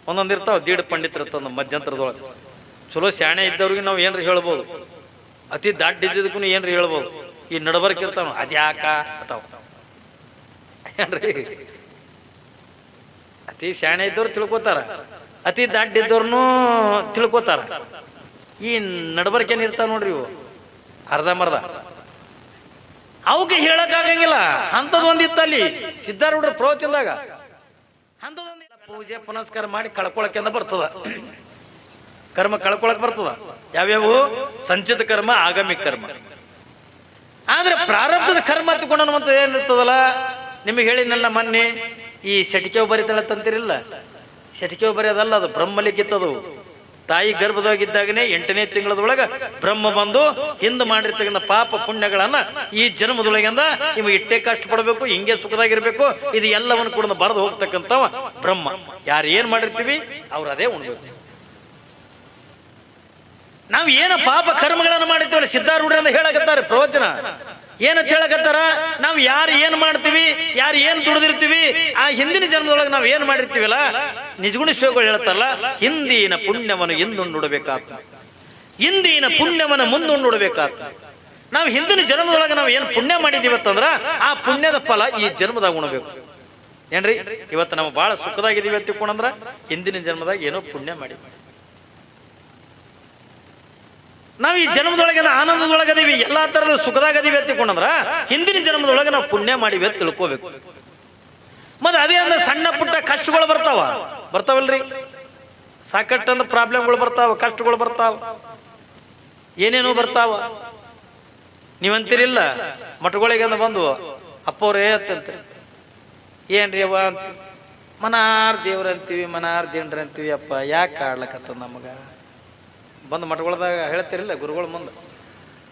ಒಂದೊಂದು ಇರ್ತಾವೆ ದೀಡ್ ಪಂಡಿತರು ಇರ್ತದೆ ಮಧ್ಯಂತರದೊಳಗೆ. ಚಲೋ ಶಾಣೆ ಇದ್ದವ್ರಿಗೆ ನಾವು ಏನ್ರಿ ಹೇಳ್ಬೋದು, ಅತಿ ದಾಡ್ಡ ಇದ್ದಿದ್ದಕ್ಕೂ ಏನ್ರಿ ಹೇಳ್ಬೋದು. ಈ ನಡಬರ್ಕ್ ಇರ್ತಾವ ಅದ್ಯಾಕ ಅತಾವ ಏನ್ರಿ. ಅತಿ ಶಾಣೆ ಇದ್ದವ್ರು ತಿಳ್ಕೊತಾರ, ಅತಿ ದಾಡ್ಡ ಇದ್ದವ್ರನ್ನೂ ತಿಳ್ಕೊತಾರ. ಈ ನಡಬರ್ಕೇನು ಇರ್ತಾವ ನೋಡ್ರಿ ಇವು ಅರ್ಧಂಬರ್ಧ, ಅವಕ್ಕೆ ಹೇಳಕ್ಕಾಗಂಗಿಲ್ಲ. ಅಂಥದ್ದೊಂದಿತ್ತಲ್ಲಿ ಸಿದ್ಧಾರೂಢರ ಪ್ರವಚನದಾಗ. ಅಂಥದ್ದೊಂದಿಲ್ಲ, ಪೂಜೆ ಪುನಸ್ಕಾರ ಮಾಡಿ ಕಳ್ಕೊಳಕ್ಕೆಂದ ಬರ್ತದ, ಕರ್ಮ ಕಳ್ಕೊಳಕ್ ಬರ್ತದ. ಯಾವ್ಯಾವು? ಸಂಚಿತ ಕರ್ಮ, ಆಗಾಮಿ ಕರ್ಮ. ಆದ್ರೆ ಪ್ರಾರಬ್ಧದ ಕರ್ಮ ಹತ್ಕೊಂಡು ಅನ್ನುವಂಥದ್ದು ಏನಿರ್ತದಲ್ಲ, ನಿಮಗೆ ಹೇಳಿನಲ್ಲ ಮೊನ್ನೆ, ಈ ಸೆಟಿಕೆ ಬರಿತಾಳತ್ತಂತಿರಿಲ್ಲ, ಸೆಟಿಕೆ ಬರೆಯೋದಲ್ಲ, ಅದು ಬ್ರಹ್ಮಲಿಖಿತದು. ತಾಯಿ ಗರ್ಭದೊಳಗಿದ್ದಾಗನೇ 8ನೇ ತಿಂಗಳದೊಳಗ ಬ್ರಹ್ಮ ಬಂದು ಹಿಂದೆ ಮಾಡಿರ್ತಕ್ಕಂಥ ಪಾಪ ಪುಣ್ಯಗಳನ್ನ ಈ ಜನ್ಮದೊಳಗಿಂದ ಇವು ಇಟ್ಟೇ ಕಷ್ಟಪಡಬೇಕು, ಹಿಂಗೆ ಸುಖದಾಗಿರ್ಬೇಕು, ಇದು ಎಲ್ಲವನ್ನು ಕೂಡ ಬರೆದು ಹೋಗ್ತಕ್ಕಂಥವ ಬ್ರಹ್ಮ. ಯಾರು ಏನ್ ಮಾಡಿರ್ತೀವಿ ಅವ್ರು ಅದೇ ಉಣ್ಬೇಕು. ನಾವು ಏನು ಪಾಪ ಕರ್ಮಗಳನ್ನು ಮಾಡಿರ್ತೀವಲ್ಲ, ಸಿದ್ಧಾರೂಢರಿಂದ ಹೇಳಕತ್ತಾರೆ ಪ್ರವಚನ. ಏನಂತ ಹೇಳಕತ್ತಾರ? ನಾವು ಯಾರು ಏನ್ ಮಾಡ್ತೀವಿ, ಯಾರು ಏನ್ ದುಡಿದಿರ್ತೀವಿ, ಆ ಹಿಂದಿನ ಜನ್ಮದೊಳಗೆ ನಾವು ಏನ್ ಮಾಡಿರ್ತೀವಲ್ಲ, ನಿಜಗುಣ ಶಿವಗಳು ಹೇಳ್ತಾರಲ್ಲ, ಹಿಂದಿನ ಪುಣ್ಯವನ್ನು ಹಿಂದುಂಡುಡಬೇಕಾತ, ಹಿಂದಿನ ಪುಣ್ಯವನ್ನು ಮುಂದುಂಡುಡಬೇಕಾತ. ನಾವು ಹಿಂದಿನ ಜನ್ಮದೊಳಗೆ ನಾವು ಏನು ಪುಣ್ಯ ಮಾಡಿದೀವತ್ತಂದ್ರ ಆ ಪುಣ್ಯದ ಫಲ ಈ ಜನ್ಮದಾಗ ಉಣಬೇಕು. ಏನ್ರಿ, ಇವತ್ತು ನಾವು ಬಹಳ ಸುಖದಾಗಿದ್ದೀವಿ ಅಂತ ತಿಳ್ಕೊಂಡ್ರ ಹಿಂದಿನ ಜನ್ಮದಾಗ ಏನೋ ಪುಣ್ಯ ಮಾಡಿ. ನಾವು ಈ ಜನ್ಮದೊಳಗೆ ಆನಂದದೊಳಗದೀವಿ, ಎಲ್ಲಾ ತರದ ಸುಖದಾಗದೀವಿ ಅಂತ ತಿಳ್ಕೊಂಡ್ರ ಹಿಂದಿನ ಜನ್ಮದೊಳಗೆ ನಾವು ಪುಣ್ಯ ಮಾಡಿವಿ ಅಂತ ತಿಳ್ಕೋಬೇಕು. ಮತ್ತೆ ಅದೇ ಅಂದ್ರೆ ಸಣ್ಣ ಪುಟ್ಟ ಕಷ್ಟಗಳು ಬರ್ತಾವಲ್ರಿ, ಸಾಕಷ್ಟೊಂದು ಪ್ರಾಬ್ಲಮ್ಗಳು ಬರ್ತಾವ, ಕಷ್ಟಗಳು ಬರ್ತಾವ, ಏನೇನೋ ಬರ್ತಾವ. ನೀವಂತೀರಿಲ್ಲ, ಮಠಗಳಿಗೆ ಅಂದ ಬಂದು ಅಪ್ಪವ್ರೇ ಅಂತಂತ, ಏನ್ರಿ ಅವ್ವ ಅಂತ, ಮನಾರ್ ದೇವ್ರ ಅಂತೀವಿ, ಮನಾರ್ ದೇವ್ರ ಅಂತೀವಿ. ಅಪ್ಪ ಯಾಕೆ ಆಡ್ಲಕತ್ತದ ನಮಗ? ಬಂದು ಮಠಗಳದಾಗ ಹೇಳ್ತಿರಿಲ್ಲ ಗುರುಗಳ ಮುಂದೆ,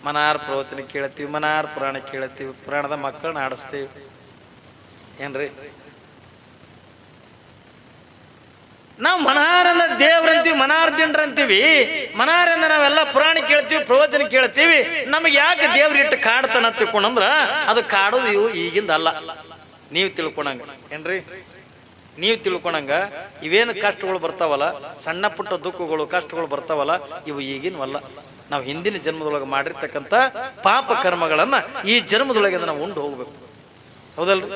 ಮನಾರ್ ಪ್ರವಚನ ಕೇಳ್ತೀವಿ, ಮನಾರ್ ಪುರಾಣ ಕೇಳ್ತೀವಿ, ಪುರಾಣದ ಮಕ್ಕಳನ್ನ ಆಡಿಸ್ತೀವಿ. ಏನ್ರಿ, ನಾವು ಮನಾರನ್ನ ದೇವ್ರಂತೀವಿ, ಮನಾರ್ ದಿಂಡ್ರ ಅಂತೀವಿ. ಮನಾರನ್ನ ನಾವೆಲ್ಲ ಪುರಾಣ ಕೇಳ್ತೀವಿ, ಪ್ರವಚನ ಕೇಳ್ತೀವಿ. ನಮಗೆ ಯಾಕೆ ದೇವ್ರ ಇಟ್ಟು ಕಾಡ್ತಾನ ತಿಳ್ಕೊಂಡ್ರ ಅದು ಕಾಡೋದು ಇವು ಈಗಿಂದ ಅಲ್ಲ. ನೀವು ತಿಳ್ಕೊಳಂಗ ಏನ್ರಿ, ನೀವು ತಿಳ್ಕೊಳಂಗ ಇವೇನು ಕಷ್ಟಗಳು ಬರ್ತಾವಲ್ಲ, ಸಣ್ಣ ಪುಟ್ಟ ದುಃಖಗಳು ಕಷ್ಟಗಳು ಬರ್ತಾವಲ್ಲ, ಇವು ಈಗಿನವಲ್ಲ. ನಾವು ಹಿಂದಿನ ಜನ್ಮದೊಳಗೆ ಮಾಡಿರ್ತಕ್ಕಂಥ ಪಾಪ ಕರ್ಮಗಳನ್ನ ಈ ಜನ್ಮದೊಳಗೆ ನಾವು ಉಂಡು ಹೋಗ್ಬೇಕು. ಹೌದಲ್ರಿ?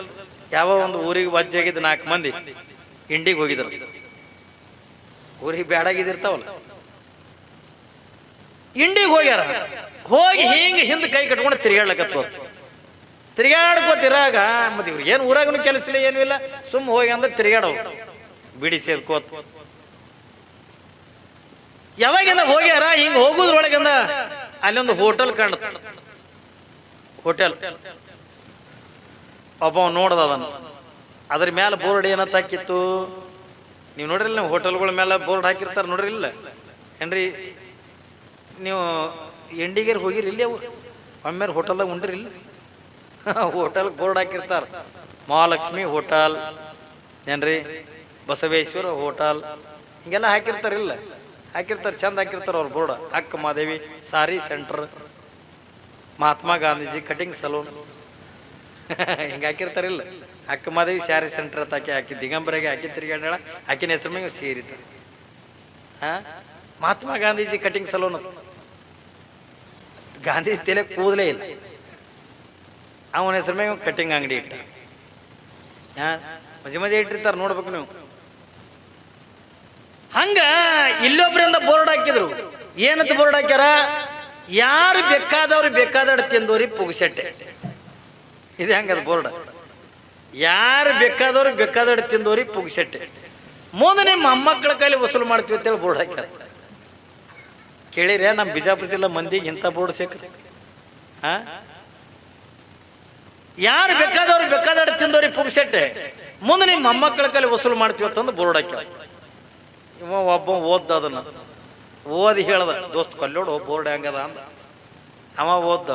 ಯಾವ ಒಂದು ಊರಿಗೆ ವಜ್ಜಾಗಿದ್ದ 4 ಮಂದಿ ಇಂಡಿಗೆ ಹೋಗಿದ್ರು. ಊರಿಗೆ ಬೇಡಾಗಿದ್ದಿರ್ತಾವಲ್ಲ, ಇಂಡಿಗೆ ಹೋಗ್ಯಾರ. ಹೋಗಿ ಹಿಂಗೆ ಹಿಂದೆ ಕೈ ಕಟ್ಕೊಂಡು ತಿರುಗಾಡ್ಕೋತಿರಾಗ ಮತ್ತೆ ಇವ್ರಿಗೆ ಏನು ಊರಾಗನು ಕೆಲಸ ಇಲ್ಲ, ಏನೂ ಇಲ್ಲ, ಸುಮ್ಮ ಹೋಗಿ ಅಂದ್ರೆ ತಿರುಗಾಡವು ಬಿಡಿ ಸೇರ್ಕೋತ. ಯಾವಾಗಿಂದ ಹೋಗ್ಯಾರ, ಹಿಂಗ ಹೋಗುದ್ರೊಳಗಿಂದ ಅಲ್ಲೊಂದು ಹೋಟೆಲ್ ಕಾಣುತ್ತ. ಹೋಟೆಲ್ ಒಬ್ಬ ನೋಡ್ದ ಅದನ್ನು. ಅದ್ರ ಮೇಲೆ ಬೋರ್ಡ್ ಏನಂತ ಹಾಕಿತ್ತು, ನೀವು ನೋಡ್ರಿಲ್ಲ, ನೀವು ಹೋಟೆಲ್ಗಳ ಮೇಲೆ ಬೋರ್ಡ್ ಹಾಕಿರ್ತಾರೆ ನೋಡ್ರಿಲ್ಲ ಏನ್ರಿ? ನೀವು ಎಂಡಿಗೇರ್ ಹೋಗಿರಿ ಇಲ್ಲಿ, ಅವು ಒಮ್ಮೆರು ಹೋಟೆಲ್ದಾಗ ಉಂಡ್ರಿ ಇಲ್ಲ, ಹೋಟೆಲ್ ಬೋರ್ಡ್ ಹಾಕಿರ್ತಾರ, ಮಹಾಲಕ್ಷ್ಮಿ ಹೋಟೆಲ್ ಏನ್ರಿ, ಬಸವೇಶ್ವರ ಹೋಟೆಲ್, ಹಿಂಗೆಲ್ಲ ಹಾಕಿರ್ತಾರಿಲ್ಲ, ಹಾಕಿರ್ತಾರೆ, ಚಂದ ಹಾಕಿರ್ತಾರೆ ಅವ್ರ board. Akka Madevi sari centre, Mahatma Gandhiji cutting saloon, ಹಿಂಗೆ ಹಾಕಿರ್ತಾರಿಲ್ಲ. ಅಕ್ಕ ಮಾದೇವಿ ಸ್ಯಾರಿ ಸೆಂಟರ್ ಅಂತ ಹಾಕಿ ದಿಗಂಬರಿಗೆ ಹಾಕಿ ತಿರುಗಾಡ, ಆಕಿನ ಹೆಸರು ಮೇಲೆ ಸೇರಿತಾರೆ. ಮಹಾತ್ಮ ಗಾಂಧೀಜಿ ಕಟಿಂಗ್ ಸಲೂನ್, ಗಾಂಧೀಜಿ ತಲೆ ಕೂದಲೇ ಇಲ್ಲ, ಅವನ ಹೆಸರು ಮೇಲೆ ಕಟಿಂಗ್ ಅಂಗಡಿ ಇಟ್ಟ. ಮಜೆ ಇಟ್ಟಿರ್ತಾರೆ, ನೋಡ್ಬೇಕು ನೀವು. ಹಂಗ ಇಲ್ಲೊಬ್ಬರಿಂದ ಬೋರ್ಡ್ ಹಾಕಿದ್ರು. ಏನಂತ ಬೋರ್ಡ್ ಹಾಕ್ಯಾರ? ಯಾರು ಬೇಕಾದವ್ರು ಬೇಕಾದವ್ರು ತಿಂದವ್ರಿ ಪುಗ್ಸೆಟ್ಟೆ. ಇದು ಹೆಂಗದ ಬೋರ್ಡ್? ಯಾರು ಬೇಕಾದವ್ರು ಬೇಕಾದವ್ರು ತಿಂದವ್ರಿ ಪುಗ್ಸೆಟ್ಟೆ. ಮುಂದೆ ನಿಮ್ಮ ಮೊಮ್ಮಕ್ಕಳ ಕೈಲಿ ವಸೂಲು ಮಾಡ್ತೀವಿ ಅಂತೇಳಿ ಬೋರ್ಡ್ ಹಾಕ್ಯಾರ. ಕೇಳಿರ ನಮ್ಮ ಬಿಜಾಪುರ ಜಿಲ್ಲಾ ಮಂದಿಗೆ ಇಂಥ ಬೋರ್ಡ್ ಸಿಕ್ಕ? ಯಾರು ಬೇಕಾದವ್ರು ಬೇಕಾದವ್ರು ತಿಂದವ್ರಿ ಪುಗ್ಸೆಟ್ಟೆ, ಮುಂದೆ ನಿಮ್ಮ ಮೊಮ್ಮಕ್ಕಳ ಕೈಲಿ ವಸೂಲು ಮಾಡ್ತೀವಿ ಅಂತಂದು ಬೋರ್ಡ್ ಹಾಕ್ಯಾರ. ಇವ ಒಬ್ಬ ಓದ್ದ, ಅದನ್ನ ಓದಿ ಹೇಳ್ದ, ದೋಸ್ತ್ ಕಲ್ಲೋಡು ಬೋರ್ಡ್ ಹೆಂಗದ ಅಂದ. ಅವ ಓದ್ದ,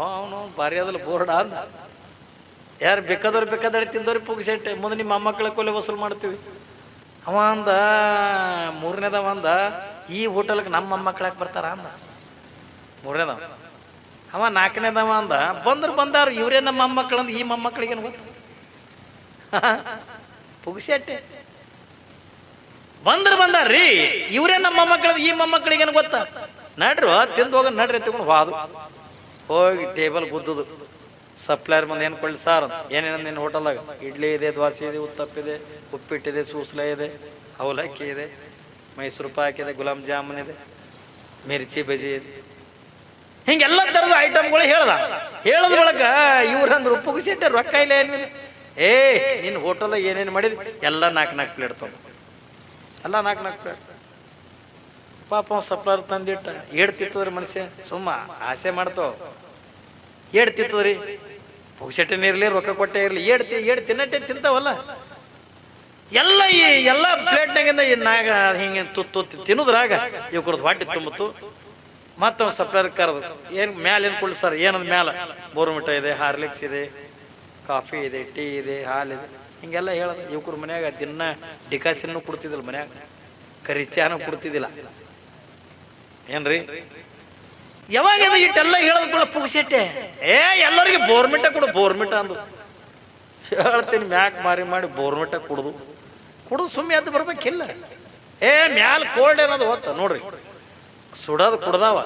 ಅವನು ಭಾರಿ ಅದಲ್ಲ ಬೋರ್ಡ್ ಅಂದ. ಯಾರು ಬೇಕಾದವ್ರು ಬೇಕಾದವ್ರು ತಿಂದವ್ರಿ ಪುಗ್ಸೆಟ್ಟೆ, ಮುಂದೆ ನಿಮ್ಮ ಮೊಮ್ಮಕ್ಕಳ ಕೊಲೆ ವಸೂಲು ಮಾಡ್ತೀವಿ. ಅವ ಅಂದ, ಮೂರನೇದವ ಅಂದ, ಈ ಹೋಟೆಲ್ಗೆ ನಮ್ಮ ಮೊಮ್ಮಕ್ಕಳಾಗಿ ಬರ್ತಾರ ಅಂದ. ಮೂರನೇದವ. ಅವ ನಾಲ್ಕನೇದವ ಅಂದ, ಬಂದಾರು ಇವರೇ ನಮ್ಮ ಮೊಮ್ಮಕ್ಕಳು ಅಂದ. ಈ ಮೊಮ್ಮಕ್ಕಳಿಗೇನು ಗೊತ್ತ? ಪುಗ್ಸೆಟ್ಟೆ. ಬಂದಾರ್ರಿ ಇವರೇ ನಮ್ಮ ಮೊಮ್ಮಕ್ಕಳದ ಈ ಮೊಮ್ಮಕ್ಕಳಿಗೇನು ಗೊತ್ತಾ ನಡ್ರು ತಿಂದು ಹೋಗ ನಡ್ರಿ ತಗೊಂಡು ಹೋದು ಹೋಗಿ ಟೇಬಲ್ ಗುದ್ದುದು ಸಪ್ಲೈಯರ್ ಮುಂದೆ ಏನು ಕೊಡ್ಲಿ ಸಾರ್ ಏನೇನ ನಿನ್ನ ಹೋಟೆಲ್ದಾಗ ಇಡ್ಲಿ ಇದೆ ದ್ವಾಸೆ ಇದೆ ಉತ್ತಪ್ಪಿದೆ ಉಪ್ಪಿಟ್ಟಿದೆ ಸೂಸ್ಲ ಇದೆ ಅವಲಕ್ಕಿ ಇದೆ ಮೈಸೂರು ಪಾಕ್ ಇದೆ ಗುಲಾಬ್ ಜಾಮೂನ್ ಇದೆ ಮಿರ್ಚಿ ಬಜಿ ಇದೆ ಹಿಂಗೆಲ್ಲ ಥರದ ಐಟಮ್ಗಳು ಹೇಳದ ಬಳಕ ಇವ್ರಂದ್ರೆ ಉಪ್ಪು ಸಿಟ್ಟೆ ರೊಕ್ಕ ಇಲ್ಲ ಏನಿಲ್ಲ ನಿನ್ನ ಹೋಟೆಲ್ದಾಗ ಏನೇನು ಮಾಡಿದ್ವಿ ಎಲ್ಲ 4 ಪ್ಲೇಟ್ ತೊಗೊಂಡು ಎಲ್ಲ 4 ಪ್ಲೇಟ್ ಪಾಪ ಸಪ್ಲರ್ ತಂದಿಟ್ಟ ತಿತ್ತದ್ರಿ ಮನುಷ್ಯ ಸುಮ್ಮ ಆಸೆ ಮಾಡ್ತಾವ ತಿತ್ತದ್ರಿ ಪುಗ್ಸೆಟ್ಟೆ ಇರಲಿ ರೊಕ್ಕ ಕೊಟ್ಟೆ ಇರಲಿ ತಿನ್ನಟ್ಟೆ ತಿಂತಾವಲ್ಲ ಎಲ್ಲ ಪ್ಲೇಟ್ನಾಗಿಂದ ಹಿಂಗೆ ತುತ್ತು ತಿನ್ನೋದ್ರಾಗ ಇವ್ ಕುಡ್ದು ಹೊಟ್ಟೆ ತುಂಬಿತ್ತು ಮತ್ತೊಂದು ಸಪ್ಲರ್ ಕರೆದು ಏನು ಮ್ಯಾಲ ಏನು ಕೊಡ್ಲಿ ಸರ್ ಏನದ ಮ್ಯಾಲ ಬೋರ್ಮಿಟ ಇದೆ ಹಾರ್ಲಿಕ್ಸ್ ಇದೆ ಕಾಫಿ ಇದೆ ಟೀ ಇದೆ ಹಾಲಿದೆ ಹಿಂಗೆಲ್ಲ ಹೇಳೋದು ಯುವಕರು ಮನ್ಯಾಗ ದಿನ ಡಿಕಾಸಿನೂ ಕೊಡ್ತಿದ್ದಿಲ್ಲ ಮನ್ಯಾಗ ಕರಿ ಚಾನು ಕೊಡ್ತಿದ್ದಿಲ್ಲ ಏನ್ರಿ ಯಾವಾಗ ಇಟ್ಟೆಲ್ಲ ಹೇಳೋದು ಕೂಡ ಪುಗ್ಸೆಟ್ಟೆ ಎಲ್ಲರಿಗೆ ಬೋರ್ಮಿಟ ಕೊಡು ಬೋರ್ಮಿಟ ಅಂದು ಹೇಳ್ತೀನಿ ಮ್ಯಾಕ್ ಮಾಡಿ ಬೋರ್ಮಿಟ ಕುಡ್ದು ಸುಮ್ಮನೆ ಅದು ಬರ್ಬೇಕಿಲ್ಲ ಮ್ಯಾಲ ಕೋಲ್ಡ್ ಅನ್ನೋದು ಹೊತ್ತ ನೋಡ್ರಿ ಸುಡೋದು ಕುಡ್ದಾವ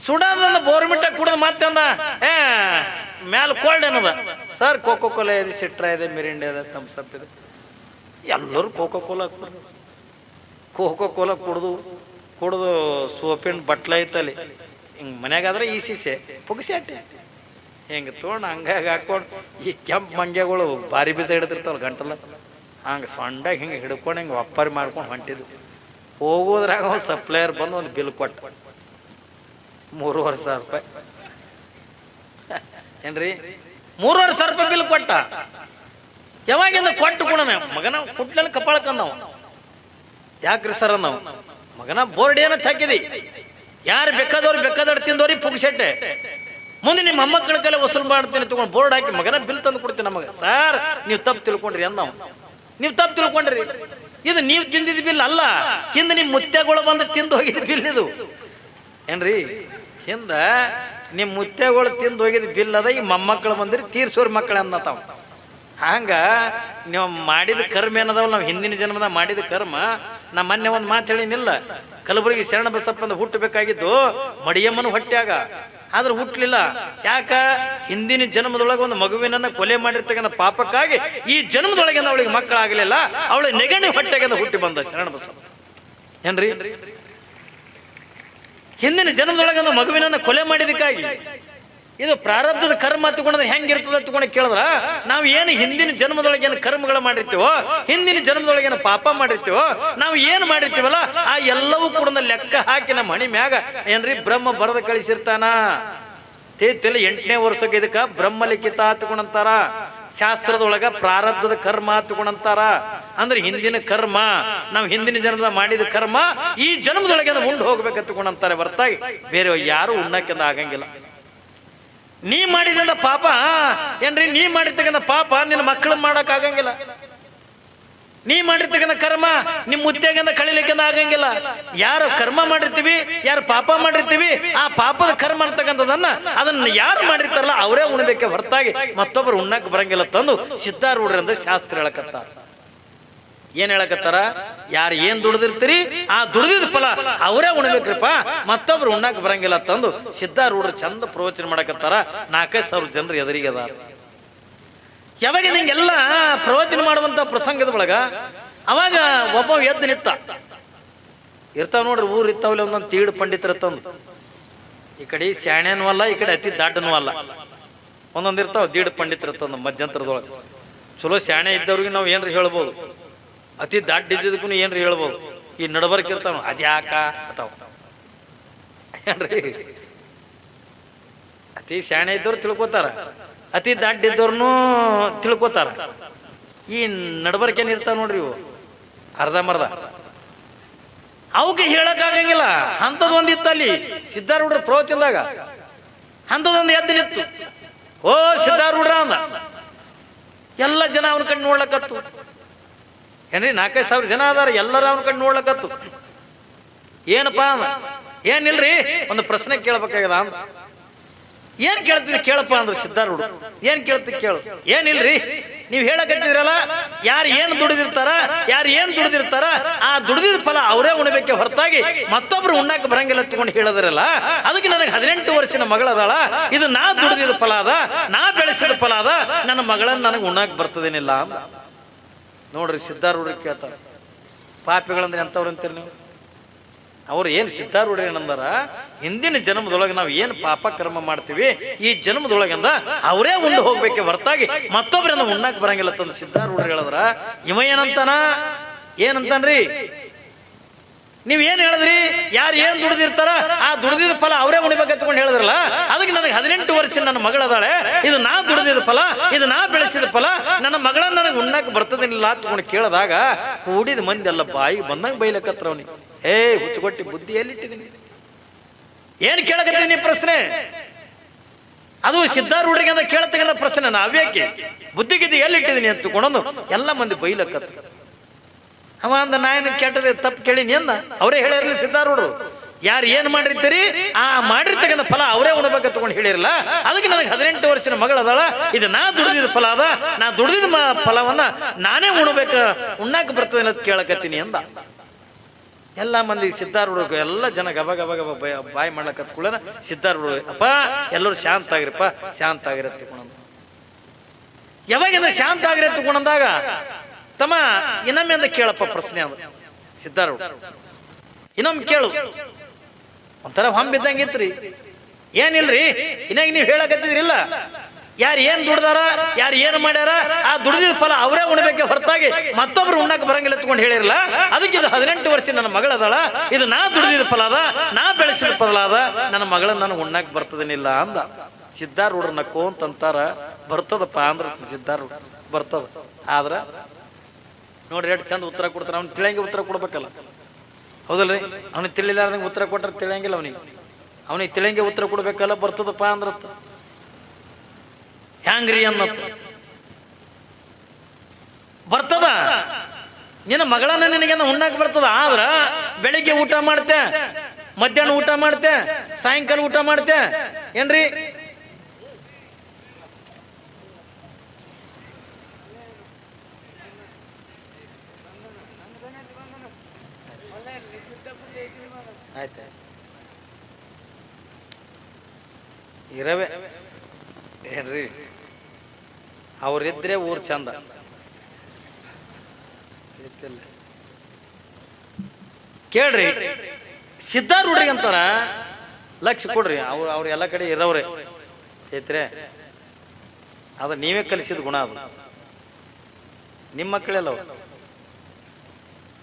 ಸುಡೋದನ್ನ ಬೋರ್ಮಿಟ ಕುಡ್ದು ಮತ್ತೆ ಅಂದ ಮ್ಯಾಲ ಕೋಲ್ಡ್ ಏನದ ಸರ್ ಕೋಕೋ ಕೋಲಾ ಇದೆ ಸಿಟ್ರಾ ಇದೆ ಮಿರಿಂಡ ಇದೆ ಥಮ್ಸಪ್ ಇದೆ ಎಲ್ಲರೂ ಕೋಕೋ ಕೋಲಾ ಕುಡ್ದು ಸೋಪಿನ ಬಟ್ಲ ಐತಲ್ಲಿ ಹಿಂಗೆ ಮನ್ಯಾಗಾದ್ರೆ ಈ ಸೀಸೆ ಪುಗ್ಸೆಟ್ಟೆ ಹಿಂಗೆ ತೊಗೊಂಡು ಹಂಗಾಗಿ ಹಾಕೊಂಡು ಈ ಕೆಂಪು ಮಂಗ್ಯಗಳು ಭಾರಿ ಬೀಜ ಹಿಡ್ತಿರ್ತಾವಲ್ಲ ಗಂಟಲ ಹಂಗೆ ಸೊಂಡಾಗ ಹಿಂಗೆ ಹಿಡ್ಕೊಂಡು ಹಿಂಗೆ ಒಪ್ಪರಿ ಮಾಡ್ಕೊಂಡು ಹೊಂಟಿದ್ವು ಹೋಗೋದ್ರಾಗ ಒಂದು ಸಪ್ಲೈಯರ್ ಬಂದು ಒಂದು ಬಿಲ್ ಕೊಟ್ಟ 3,500 ರೂಪಾಯಿ ಏನ್ರಿ 3,500 ರೂಪಾಯಿ ಬಿಲ್ ಕೊಟ್ಟ ಯಾವಾಗಿಂದ ಕೊಟ್ಟು ಕೂಡ ಮಗನ ಕುಟ್ಲೆಲ್ಲ ಕಪಾಳಕ್ಕಂದವು ಯಾಕ್ರಿ ಸರ್ ನಾವು ಮಗನ ಬೋರ್ಡ್ ಏನಂತ ಹಾಕಿದಿ ಯಾರು ಬೇಕಾದವ್ರು ತಿಂದವ್ರಿಗೆ ಪುಗ್ಸೆಟ್ಟೆ ಮುಂದೆ ನಿಮ್ಮ ಮೊಮ್ಮಕ್ಕಳ ಕಲೆ ವಸೂಲು ಮಾಡ್ತೀನಿ ತಗೊಂಡು ಬೋರ್ಡ್ ಹಾಕಿ ಮಗನ ಬಿಲ್ ತಂದು ಕೊಡ್ತೀನಿ ನಮಗೆ ಸರ್ ನೀವು ತಪ್ಪು ತಿಳ್ಕೊಂಡ್ರಿ ಅಂದವು ನೀವು ತಪ್ಪು ತಿಳ್ಕೊಂಡ್ರಿ ಇದು ನೀವು ತಿಂದಿದ್ದ ಬಿಲ್ ಅಲ್ಲ ಹಿಂದೆ ನಿಮ್ಮ ಮುತ್ತೆಗಳು ಬಂದು ತಿಂದು ಹೋಗಿದ್ದ ಬಿಲ್ ಇದು ಏನ್ರಿ ಹಿಂದ ನಿಮ್ಮ ಮುತ್ತೆಗಳು ತಿಂದು ಹೋಗಿದ್ದ ಬಿಲ್ ಅದ ಈ ಮೊಮ್ಮಕ್ಕಳು ಬಂದ್ರಿ ತೀರ್ಸೋರ್ ಮಕ್ಕಳು ಅನ್ನತಾವ ಹಂಗ ನೀವು ಮಾಡಿದ ಕರ್ಮ ಏನದಾವಲ್ಲ ನಾವು ಹಿಂದಿನ ಜನ್ಮದಾಗ ಮಾಡಿದ ಕರ್ಮ ನಾ ಮೊನ್ನೆ ಒಂದು ಮಾತು ಹೇಳಿನಿಲ್ಲ ಕಲಬುರಗಿ ಶರಣ ಬಸಪ್ಪಂದ ಹುಟ್ಟಬೇಕಾಗಿದ್ದು ಮಡಿಯಮ್ಮನ ಹೊಟ್ಟ್ಯಾಗ ಆದ್ರೆ ಹುಟ್ಟಲಿಲ್ಲ ಯಾಕ ಹಿಂದಿನ ಜನ್ಮದೊಳಗೆ ಒಂದು ಮಗುವಿನನ್ನ ಕೊಲೆ ಮಾಡಿರ್ತಕ್ಕಂಥ ಪಾಪಕ್ಕಾಗಿ ಈ ಜನ್ಮದೊಳಗಿಂದ ಅವಳಿಗೆ ಮಕ್ಕಳಾಗಲಿಲ್ಲ ಅವಳ ನೆಗಣಿ ಹೊಟ್ಟೆಗಿಂದ ಹುಟ್ಟಿ ಬಂದ ಶರಣ ಬಸಪ್ಪ ಏನ್ರಿ ಹಿಂದಿನ ಜನ್ಮದೊಳಗಿಂದ ಮಗುವಿನನ್ನ ಕೊಲೆ ಮಾಡಿದಕ್ಕಾಗಿ ಇದು ಪ್ರಾರಬ್ಧದ ಕರ್ಮ ತಗೊಂಡ್ರೆ ಹೆಂಗಿರ್ತದ ತಗೊಂಡು ಕೇಳಿದ್ರ ನಾವು ಏನು ಹಿಂದಿನ ಜನ್ಮದೊಳಗೆ ಏನು ಕರ್ಮಗಳು ಮಾಡಿರ್ತೀವೋ ಹಿಂದಿನ ಜನ್ಮದೊಳಗೆ ಏನು ಪಾಪ ಮಾಡಿರ್ತೀವೋ ನಾವು ಏನು ಮಾಡಿರ್ತೀವಲ್ಲ ಆ ಎಲ್ಲವೂ ಕೂಡ ಲೆಕ್ಕ ಹಾಕಿ ನಮ್ಮ ಮಣಿ ಮ್ಯಾಗ ಏನ್ರಿ ಬ್ರಹ್ಮ ಬರೆದ ಕಳಿಸಿರ್ತಾನ ತೇತಿಲ್ಲ 8ನೇ ವರ್ಷಕ್ಕೆ ಇದಕ್ಕ ಬ್ರಹ್ಮ ಲಿಖಿತ ತಗೊಂಡಂತಾರ ಶಾಸ್ತ್ರದೊಳಗ ಪ್ರಾರಬ್ಧದ ಕರ್ಮ ತಗೊಂಡಂತಾರ ಅಂದ್ರೆ ಹಿಂದಿನ ಕರ್ಮ ನಾವು ಹಿಂದಿನ ಜನ್ಮದ ಮಾಡಿದ ಕರ್ಮ ಈ ಜನ್ಮದೊಳಗೆ ಉಂಡು ಹೋಗ್ಬೇಕಂತ ತಗೊಂಡಂತಾರೆ ಹೊರತಾಗಿ ಬೇರೆ ಯಾರು ಉಣ್ಣಕ್ಕಿಂದ ಆಗಂಗಿಲ್ಲ ನೀ ಮಾಡಿದ ಪಾಪ ಏನ್ರಿ ನೀ ಮಾಡಿರ್ತಕ್ಕಂಥ ಪಾಪ ನಿನ್ನ ಮಕ್ಕಳು ಮಾಡಕ್ ಆಗಂಗಿಲ್ಲ ನೀ ಮಾಡಿರ್ತಕ್ಕಂಥ ಕರ್ಮ ನಿಮ್ ಮುತ್ತೆಗಿಂದ ಕಳಿಲಿಕ್ಕಿಂದ ಆಗಂಗಿಲ್ಲ ಯಾರು ಕರ್ಮ ಮಾಡಿರ್ತೀವಿ ಯಾರು ಪಾಪ ಮಾಡಿರ್ತೀವಿ ಆ ಪಾಪದ ಕರ್ಮ ಅಂತಕ್ಕಂಥದನ್ನ ಅದನ್ನ ಯಾರು ಮಾಡಿರ್ತಾರಲ್ಲ ಅವರೇ ಉಣ್ಬೇಕೆ ಹೊರತಾಗಿ ಮತ್ತೊಬ್ಬರು ಉಣ್ಣಕ್ ಬರಂಗಿಲ್ಲ ತಂದು ಸಿದ್ಧಾರೂಢರಿಂದ ಶಾಸ್ತ್ರ ಹೇಳಕತ್ತಾರ ಏನ್ ಹೇಳಕತ್ತಾರ ಯಾರು ಏನ್ ದುಡ್ದಿರ್ತೀರಿ ಆ ದುಡ್ದಿದ ಫಲ ಅವರೇ ಉಣ್ಬೇಕ್ರಿಪ್ಪ ಮತ್ತೊಬ್ರು ಉಣ್ಣಾಕ ಬರಂಗಿಲ್ಲ ತಂದು ಸಿದ್ಧಾರೂಢರು ಚಂದ ಪ್ರವಚನ ಮಾಡಕತ್ತಾರ 4,000 ಜನರು ಎದುರಿಗೆ ಅದಾರ ಯಾವಾಗ ನಿಂಗೆಲ್ಲ ಪ್ರವಚನ ಮಾಡುವಂತ ಪ್ರಸಂಗದ ಒಳಗ ಅವಾಗ ಒಬ್ಬ ಎದ್ದು ನಿತ್ತ ಇರ್ತಾವ ನೋಡ್ರಿ ಊರ್ ಇರ್ತಾವಲ್ಲ ಒಂದೊಂದು ತೀಡು ಪಂಡಿತರ ತಂದು ಈ ಕಡೆ ಶಾಣೆನೂ ಅಲ್ಲ ಈ ಕಡೆ ಅತಿ ದಾಟನೂ ಅಲ್ಲ ಒಂದೊಂದು ಇರ್ತಾವ ದೀಡ್ ಪಂಡಿತರ ತಂದು ಮಧ್ಯಂತರದೊಳಗೆ ಚಲೋ ಶಾಣೆ ಇದ್ದವ್ರಿಗೆ ನಾವು ಏನ್ರಿ ಹೇಳ್ಬೋದು ಅತಿ ದಾಡ್ಡಿದ್ದಕ್ಕೂ ಏನ್ರಿ ಹೇಳ್ಬೋದು ಈ ನಡಬರ್ಕ್ ಇರ್ತಾವ ಅದ್ಯಾಕ ಅತಾವ ಏನ್ರಿ ಅತಿ ಶಾಣೆ ಇದ್ದವ್ರು ತಿಳ್ಕೊತಾರ ಅತಿ ದಾಡ್ಡಿದ್ದವ್ರನ್ನೂ ತಿಳ್ಕೊತಾರ ಈ ನಡಬರ್ಕೇನ್ ಇರ್ತಾವ ನೋಡ್ರಿ ಇವು ಅರ್ಧಂಬರ್ಧ ಅವಕ್ಕೆ ಹೇಳಕ್ ಆಗಂಗಿಲ್ಲ ಅಂಥದ್ದು ಒಂದಿತ್ತು ಅಲ್ಲಿ ಸಿದ್ಧಾರೂಢರ ಪ್ರವಚನದಾಗ ಅಂಥದ್ದೊಂದು ಎದ್ದು ನಿತ್ತು ಓ ಸಿದ್ಧಾರೂಢರ ಅಂದ ಎಲ್ಲ ಜನ ಅವನ ಕಡೆ ನೋಡ್ಲಕತ್ತು ಏನ್ರಿ 4,000 ಜನ ಅದಾರ ಎಲ್ಲರ ಅವನ ಕಡೆ ನೋಡ್ಲಕತ್ತು ಏನಪ್ಪಾ ಅಂದ ಏನಿಲ್ರಿ ಒಂದು ಪ್ರಶ್ನೆ ಕೇಳ್ಬೇಕಾಗ್ಯದ ಅಂದ ಏನ್ ಕೇಳ್ತಿದ್ ಕೇಳಪ್ಪ ಅಂದ್ರ ಸಿದ್ಧಾರೂಢ ಏನ್ ಕೇಳ್ತಿ ಕೇಳು ಏನಿಲ್ರಿ ನೀವು ಹೇಳಕತ್ತಿದ್ರಲ್ಲ, ಯಾರು ಏನು ದುಡಿದಿರ್ತಾರ, ಯಾರು ಏನು ದುಡಿದಿರ್ತಾರ ಆ ದುಡಿದಿದ ಫಲ ಅವರೇ ಉಣಬೇಕೆ ಹೊರತಾಗಿ ಮತ್ತೊಬ್ರು ಉಣ್ಣಾಕ ಬರಂಗಿಲ್ಲ ತಗೊಂಡು ಹೇಳಿದ್ರಲ್ಲ. ಅದಕ್ಕೆ ನನಗೆ 18 ವರ್ಷದ ಮಗಳದಾಳ, ಇದು ನಾ ದುಡಿದಿದ ಫಲ ಅದ, ನಾ ಬೆಳೆಸಿದ ಫಲ ಅದ, ನನ್ನ ಮಗಳನ್ನ ನನಗೆ ಉಣ್ಣಾಕ ಬರ್ತದೇನಿಲ್ಲ ಅಂತ. ನೋಡ್ರಿ ಸಿದ್ಧಾರೂಢ ಕೇಳ್ತಾರೆ, ಪಾಪಿಗಳಂದ್ರೆ ಎಂಥವ್ರು ಅಂತೀರಿ ನೀವು? ಅವ್ರು ಏನು ಸಿದ್ಧಾರೂಢ ಏನಂದಾರ, ಹಿಂದಿನ ಜನ್ಮದೊಳಗೆ ನಾವು ಏನು ಪಾಪ ಕರ್ಮ ಮಾಡ್ತೀವಿ ಈ ಜನ್ಮದೊಳಗಿಂದ ಅವರೇ ಉಂಡು ಹೋಗ್ಬೇಕೆ ಹೊರತಾಗಿ ಮತ್ತೊಬ್ಬರಿಂದ ಉಣ್ಣಾಕ ಬರಂಗಿಲ್ಲ ತಂದು ಸಿದ್ಧಾರೂಢ ಹೇಳಿದ್ರ. ಇವ ಏನಂತಾನ್ರಿ, ನೀವೇನು ಹೇಳಿದ್ರಿ, ಯಾರು ಏನು ದುಡಿದಿರ್ತಾರ ಆ ದುಡಿದಿದ ಫಲ ಅವರೇ ಉಣಿಬೇಕಂತಕೊಂಡು ಹೇಳಿದ್ರಲ್ಲ. ಅದಕ್ಕೆ ನನಗೆ 18 ವರ್ಷ ನನ್ನ ಮಗಳದಾಳೆ, ಇದು ನಾ ದುಡಿದಿದ ಫಲ, ಇದು ನಾ ಬೆಳೆಸಿದ ಫಲ, ನನ್ನ ಮಗಳನ್ನ ನನಗೆ ಉಣ್ಣಾಕ ಬರ್ತದೇನಿಲ್ಲ ತಗೊಂಡು ಕೇಳಿದಾಗ ಕೂಡಿದ ಮಂದಿ ಎಲ್ಲ ಬಾಯಿಗೆ ಬಂದಂಗೆ ಬೈಲಕತ್ರ ಅವನಿಗೆ. ಹುಚ್ಚುಕೊಟ್ಟಿ ಬುದ್ಧಿ ಎಲ್ಲಿಟ್ಟಿದ್ದೀನಿ, ಏನು ಕೇಳಕತ್ತೀನಿ ಪ್ರಶ್ನೆ? ಅದು ಸಿದ್ಧಾರೂಢರಿಗೆ ಅಂತ ಕೇಳತಕ್ಕಂಥ ಪ್ರಶ್ನೆ. ನಾವ್ಯಾಕೆ ಬುದ್ಧಿಗಿದ್ದಿ ಎಲ್ಲಿಟ್ಟಿದ್ದೀನಿ ಅಂತ ತಗೊಂಡು ಎಲ್ಲ ಮಂದಿ ಬೈಲಕತ್ರ. ಅವ ಅಂದ ನಾ ಏನು ಕೆಟ್ಟದೆ ತಪ್ಪು ಕೇಳಿನಿ ಅಂದ. ಅವರೇ ಹೇಳಿರಲಿ ಸಿದ್ಧಾರೂಢರು, ಯಾರು ಏನು ಮಾಡಿರ್ತೀರಿ ಆ ಮಾಡಿರ್ತಕ್ಕಂಥ ಫಲ ಅವರೇ ಉಣಬೇಕ ತಗೊಂಡು ಹೇಳಿರಲ್ಲ. ಅದಕ್ಕೆ ನನಗೆ 18 ವರ್ಷದ ಮಗಳದಾಳ, ಇದು ನಾ ದುಡಿದಿದ ಫಲ ಅದ, ನಾ ದುಡಿದಿದ ಫಲವನ್ನ ನಾನೇ ಉಣ್ಣಾಕ ಬರ್ತದೆ ಅಂತ ಕೇಳಕತ್ತೀನಿ ಅಂದ. ಎಲ್ಲ ಮಂದಿ ಸಿದ್ಧಾರೂಢ ಎಲ್ಲ ಜನ ಗಬ ಗಬ ಗಬ ಬಾಯಿ ಮಾಡ್ಲಕತ್ಕೊಳ್ಳ. ಸಿದ್ಧಾರೂಢ, ಅಪ್ಪ ಎಲ್ಲರೂ ಶಾಂತ ಆಗಿರಪ್ಪ, ಶಾಂತ ಆಗಿರತ್ತೆ ತಗೊಂಡು. ಯಾವಾಗಿಂದ ಶಾಂತ ಆಗಿರತ್ತೆ ತಗೊಂಡಂದಾಗ ತಮ್ಮ ಇನ್ನೊಮ್ಮೆ ಅಂತ ಕೇಳಪ್ಪ ಪ್ರಶ್ನೆ ಅದು. ಸಿದ್ಧಾರೂಢ ಇನ್ನೊಮ್ಮೆ ಕೇಳು. ಒಂಥರ ಹೊಂಬಿದ್ದಂಗಿತ್ರಿ. ಏನಿಲ್ರಿ, ಇನ್ನಾಗ ನೀವು ಹೇಳಕತ್ತಿದ್ರಿಲ್ಲ, ಯಾರು ಏನು ದುಡ್ದಾರ, ಯಾರು ಏನು ಮಾಡ್ಯಾರ ಆ ದುಡಿದಿದ ಫಲ ಅವರೇ ಉಣಬೇಕೆ ಹೊರತಾಗಿ ಮತ್ತೊಬ್ರು ಉಣ್ಣಾಕ ಬರಂಗಿಲ್ಲ ತಗೊಂಡು ಹೇಳಿರಲ್ಲ. ಅದಕ್ಕೆ ಇದು 18 ವರ್ಷ ನನ್ನ ಮಗಳದಾಳ, ಇದು ನಾ ದುಡಿದಿದ ಫಲ ಅದ, ನಾ ಬೆಳೆಸಿದ ಫಲ ಅದ, ನನ್ನ ಮಗಳನ್ನ ನನಗೆ ಉಣ್ಣಾಕ ಬರ್ತದೇನಿಲ್ಲ ಅಂದ. ಸಿದ್ಧಾರೂಢರು ನಕ್ಕು ಅಂತಂತಾರ, ಬರ್ತದಪ್ಪ ಅಂದ್ರ ಸಿದ್ಧಾರೂಢ ಬರ್ತದ. ಆದ್ರ ನೋಡ್ರಿ ಎಷ್ಟು ಚಂದ ಉತ್ತರ ಕೊಡ್ತಾರ. ಅವ್ನು ತಿಳಿಯಂಗೆ ಉತ್ತರ ಕೊಡ್ಬೇಕಲ್ಲ, ಹೌದಲ್ರಿ? ಅವನಿಗೆ ತಿಳಿಲಾರ್ದಂಗೆ ಉತ್ತರ ಕೊಟ್ರೆ ತಿಳಿಯಂಗಿಲ್ಲ. ಅವನಿಗೆ ತಿಳಿಯಂಗೆ ಉತ್ತರ ಕೊಡ್ಬೇಕಲ್ಲ. ಬರ್ತದಪ್ಪ ಅಂದ್ರತ್ತ ಹ್ಯಾಂಗ್ರಿ ಅನ್ನತ್ತ ಬರ್ತದ. ನಿನ್ನ ಮಗಳನ್ನ ನಿನಗೇನ ಉಣ್ಣಾಕ ಬರ್ತದ. ಆದ್ರ ಬೆಳಿಗ್ಗೆ ಊಟ ಮಾಡ್ತೆ, ಮಧ್ಯಾಹ್ನ ಊಟ ಮಾಡ್ತೆ, ಸಾಯಂಕಾಲ ಊಟ ಮಾಡ್ತೆ ಏನ್ರಿ? ಆಯ್ತು, ಇರವೇ ಏನ್ರಿ? ಅವ್ರಿದ್ರೆ ಊರ್ ಚಂದ. ಕೇಳ್ರಿ, ಸಿದ್ಧಾರೂಢರಿಗೆ ಅಂತಾರ ಲಕ್ಷ ಕೊಡ್ರಿ. ಅವ್ರ ಎಲ್ಲ ಕಡೆ ಇರೋವ್ರೆ ಐತ್ರೆ. ಅದು ನೀವೇ ಕಲಿಸಿದ ಗುಣ, ಅದು ನಿಮ್ಮ ಮಕ್ಕಳೆಲ್ಲ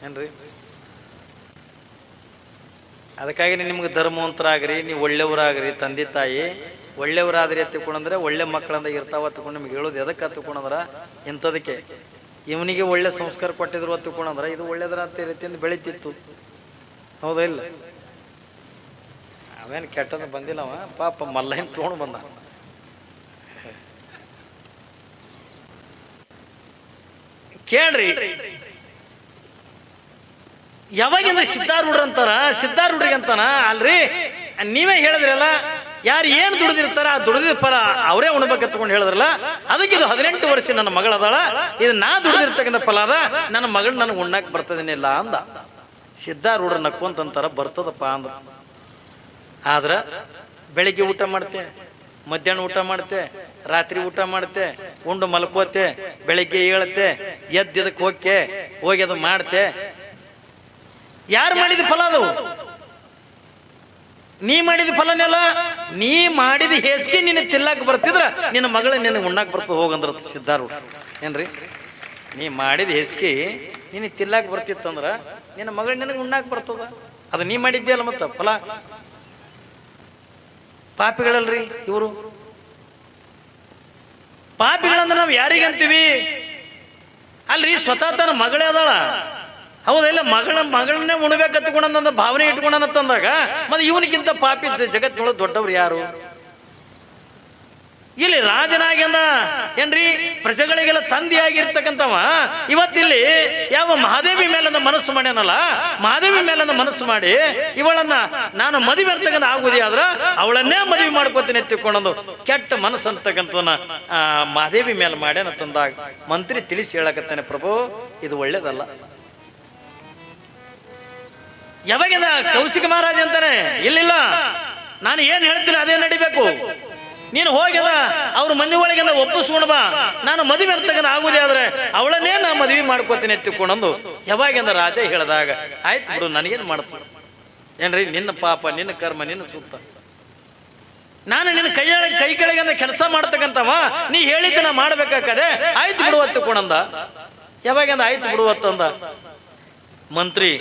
ಏನ್ರಿ? ಅದಕ್ಕಾಗಿ ನಿಮ್ಗೆ ಧರ್ಮವಂತರಾಗ್ರಿ, ನೀವು ಒಳ್ಳೆಯವರಾಗ್ರಿ. ತಂದೆ ತಾಯಿ ಒಳ್ಳೆಯವರಾದ್ರಿ ತಿಳ್ಕೊಂಡ್ರೆ ಒಳ್ಳೆ ಮಕ್ಕಳಂದ ಇರ್ತಾವ ತಿಳ್ಕೊಂಡು ನಿಮ್ಗೆ ಹೇಳೋದು ಎದಕ್ಕೆ ತಿಳ್ಕೊಂಡ್ರ ಇಂಥದಕ್ಕೆ. ಇವನಿಗೆ ಒಳ್ಳೆ ಸಂಸ್ಕಾರ ಕೊಟ್ಟಿದ್ರು ತಿಳ್ಕೊಂಡ್ರ ಇದು ಒಳ್ಳೇದ್ರ ಅಂತ ರೀತಿಯಿಂದ ಬೆಳೀತಿತ್ತು. ಹೌದಾ ಇಲ್ಲ? ಅವೇನು ಕೆಟ್ಟದ ಬಂದಿಲ್ಲ ಅವ, ಪಾಪ ಮಲ್ಲಹಿನ್ ತೊಗೊಂಡು ಬಂದ. ಕೇಳ್ರಿ, ಯಾವಾಗಿಂದ ಸಿದ್ಧಾರೂಢ ಅಂತಾರ, ಸಿದ್ಧಾರೂಢರಿಗೆ ಅಂತಾನ ಅಲ್ರಿ? ನೀವೇ ಹೇಳಿದ್ರಲ್ಲ, ಯಾರು ಏನು ದುಡಿದಿರ್ತಾರ ಆ ದುಡಿದ ಫಲ ಅವರೇ ಉಣ್ಬೇಕಂತ ತಗೊಂಡು ಹೇಳಿದ್ರಲ್ಲ. ಅದಕ್ಕೆ ಇದು 18 ವರ್ಷ ನನ್ನ ಮಗಳದಾಳ, ಇದು ನಾ ದುಡಿದಿರ್ತಕ್ಕಂಥ ಫಲ ಅದ, ನನ್ನ ಮಗಳು ನನಗೆ ಉಣ್ಣಾಕ ಬರ್ತದೇನಿಲ್ಲ ಅಂದ. ಸಿದ್ಧಾರೂಢ ನಕ್ಕೊಂತಂತಾರ ಬರ್ತದಪ್ಪ ಅಂದ್ರ. ಆದ್ರ ಬೆಳಿಗ್ಗೆ ಊಟ ಮಾಡ್ತೆ, ಮಧ್ಯಾಹ್ನ ಊಟ ಮಾಡ್ತೆ, ರಾತ್ರಿ ಊಟ ಮಾಡ್ತೆ, ಉಂಡು ಮಲ್ಕೋತೆ, ಬೆಳಿಗ್ಗೆ ಏಳತ್ತೆ, ಎದ್ದಿದಕ್ಕೆ ಹೋಗಿ ಅದು ಮಾಡ್ತೆ. ಯಾರು ಮಾಡಿದ ಫಲ ಅದು? ನೀ ಮಾಡಿದ ಫಲನೆಲ್ಲ ನೀ ಮಾಡಿದ ಹೇಸಿಗೆ ನಿನ್ನ ತಿಲ್ಲಾಕ ಬರ್ತಿದ್ರ ನಿನ್ನ ಮಗಳ ನಿನಗೆ ಉಣ್ಣಾಕ ಬರ್ತದ ಹೋಗಂದ್ರ ಸಿದ್ಧಾರೂಢ. ಏನ್ರಿ? ನೀ ಮಾಡಿದ ಹೇಸಿಗೆ ನಿನಗೆ ತಿಲ್ಲಾಕ ಬರ್ತಿತ್ತಂದ್ರ ನಿನ್ನ ಮಗಳ ನಿನಗೆ ಉಣ್ಣಾಕ ಬರ್ತದ. ಅದು ನೀ ಮಾಡಿದ್ದೆ ಅಲ್ಲ ಮತ್ತ ಫಲ. ಪಾಪಿಗಳಲ್ರಿ ಇವರು. ಪಾಪಿಗಳಂದ್ರೆ ನಾವು ಯಾರಿಗೆ ಅಂತೀವಿ ಅಲ್ರಿ? ಸ್ವತಃ ತನ್ನ ಮಗಳೇ ಅದಾಳ, ಹೌದಿಲ್ಲ? ಮಗಳನ್ನೇ ಉಣ್ಬೇಕಂತಕೊಂಡ ಭಾವನೆ ಇಟ್ಕೊಂಡಂದಾಗ ಮತ್ತೆ ಇವನಿಗಿಂತ ಪಾಪಿ ಜಗತ್ತಿನೊಳಗೆ ದೊಡ್ಡವ್ರು ಯಾರು? ಇಲ್ಲಿ ರಾಜನಾಗ್ಯಂದ ಏನ್ರಿ ಪ್ರಜೆಗಳಿಗೆಲ್ಲ ತಂದೆಯಾಗಿರ್ತಕ್ಕಂಥವ ಇವತ್ತಿಲ್ಲಿ ಯಾವ ಮಹಾದೇವಿ ಮೇಲಂದ ಮನಸ್ಸು ಮಾಡ್ಯಾನಲ್ಲ, ಮಹಾದೇವಿ ಮೇಲಂದ ಮನಸ್ಸು ಮಾಡಿ ಇವಳನ್ನ ನಾನು ಮದುವೆ ಅಂತಕ್ಕಂಥ ಆಗುದೇ ಆದ್ರ ಅವಳನ್ನೇ ಮದುವೆ ಮಾಡ್ಕೋತೀನಿ ಎತ್ತಿಕೊಂಡೊಂದು ಕೆಟ್ಟ ಮನಸ್ಸು ಅಂತಕ್ಕಂಥವನ್ನ ಮಹಾದೇವಿ ಮೇಲೆ ಮಾಡ್ಯಾನ ತಂದಾಗ ಮಂತ್ರಿ ತಿಳಿಸಿ ಹೇಳಕತ್ತಾನೆ, ಪ್ರಭು ಇದು ಒಳ್ಳೇದಲ್ಲ. ಯಾವಾಗಿಂದ ಕೌಶಿಕ ಮಹಾರಾಜ ಅಂತಾನೆ, ಇಲ್ಲ ನಾನು ಏನ್ ಹೇಳ್ತೀನಿ ಅದೇ ನಡಿಬೇಕು, ನೀನು ಹೋಗ್ಯದ ಅವ್ರ ಮನೆ ಒಳಗಿಂದ ಒಪ್ಪಿಸ್ಕೊಂಡು ಬಾ, ನಾನು ಮದುವೆ ಅಂತಕ್ಕಂಥ ಆಗುದೇ ಆದ್ರೆ ಅವಳನ್ನೇ ನಾ ಮದುವೆ ಮಾಡ್ಕೋತೀನಿ ಎತ್ತಿಕೊಂಡಂದು ಯಾವಾಗಿಂದ ರಾಜ ಹೇಳಿದಾಗ ಆಯ್ತು ಬಿಡು, ನನಗೇನು ಮಾಡ್ತೀನಿ ಏನ್ರಿ, ನಿನ್ನ ಪಾಪ ನಿನ್ನ ಕರ್ಮ ನಿನ್ನ ಸೂಕ್ತ, ನಾನು ನಿನ್ನ ಕೈ ಕೆಳಗಿಂದ ಕೆಲಸ ಮಾಡ್ತಕ್ಕಂಥವ, ನೀ ಹೇಳಿದ್ದ ನಾ ಮಾಡ್ಬೇಕಾಕದೆ, ಆಯ್ತು ಬಿಡುವತ್ತು ಕೊಣಂದ. ಯಾವಾಗಿಂದ ಆಯ್ತು ಬಿಡುವತ್ತಂದ ಮಂತ್ರಿ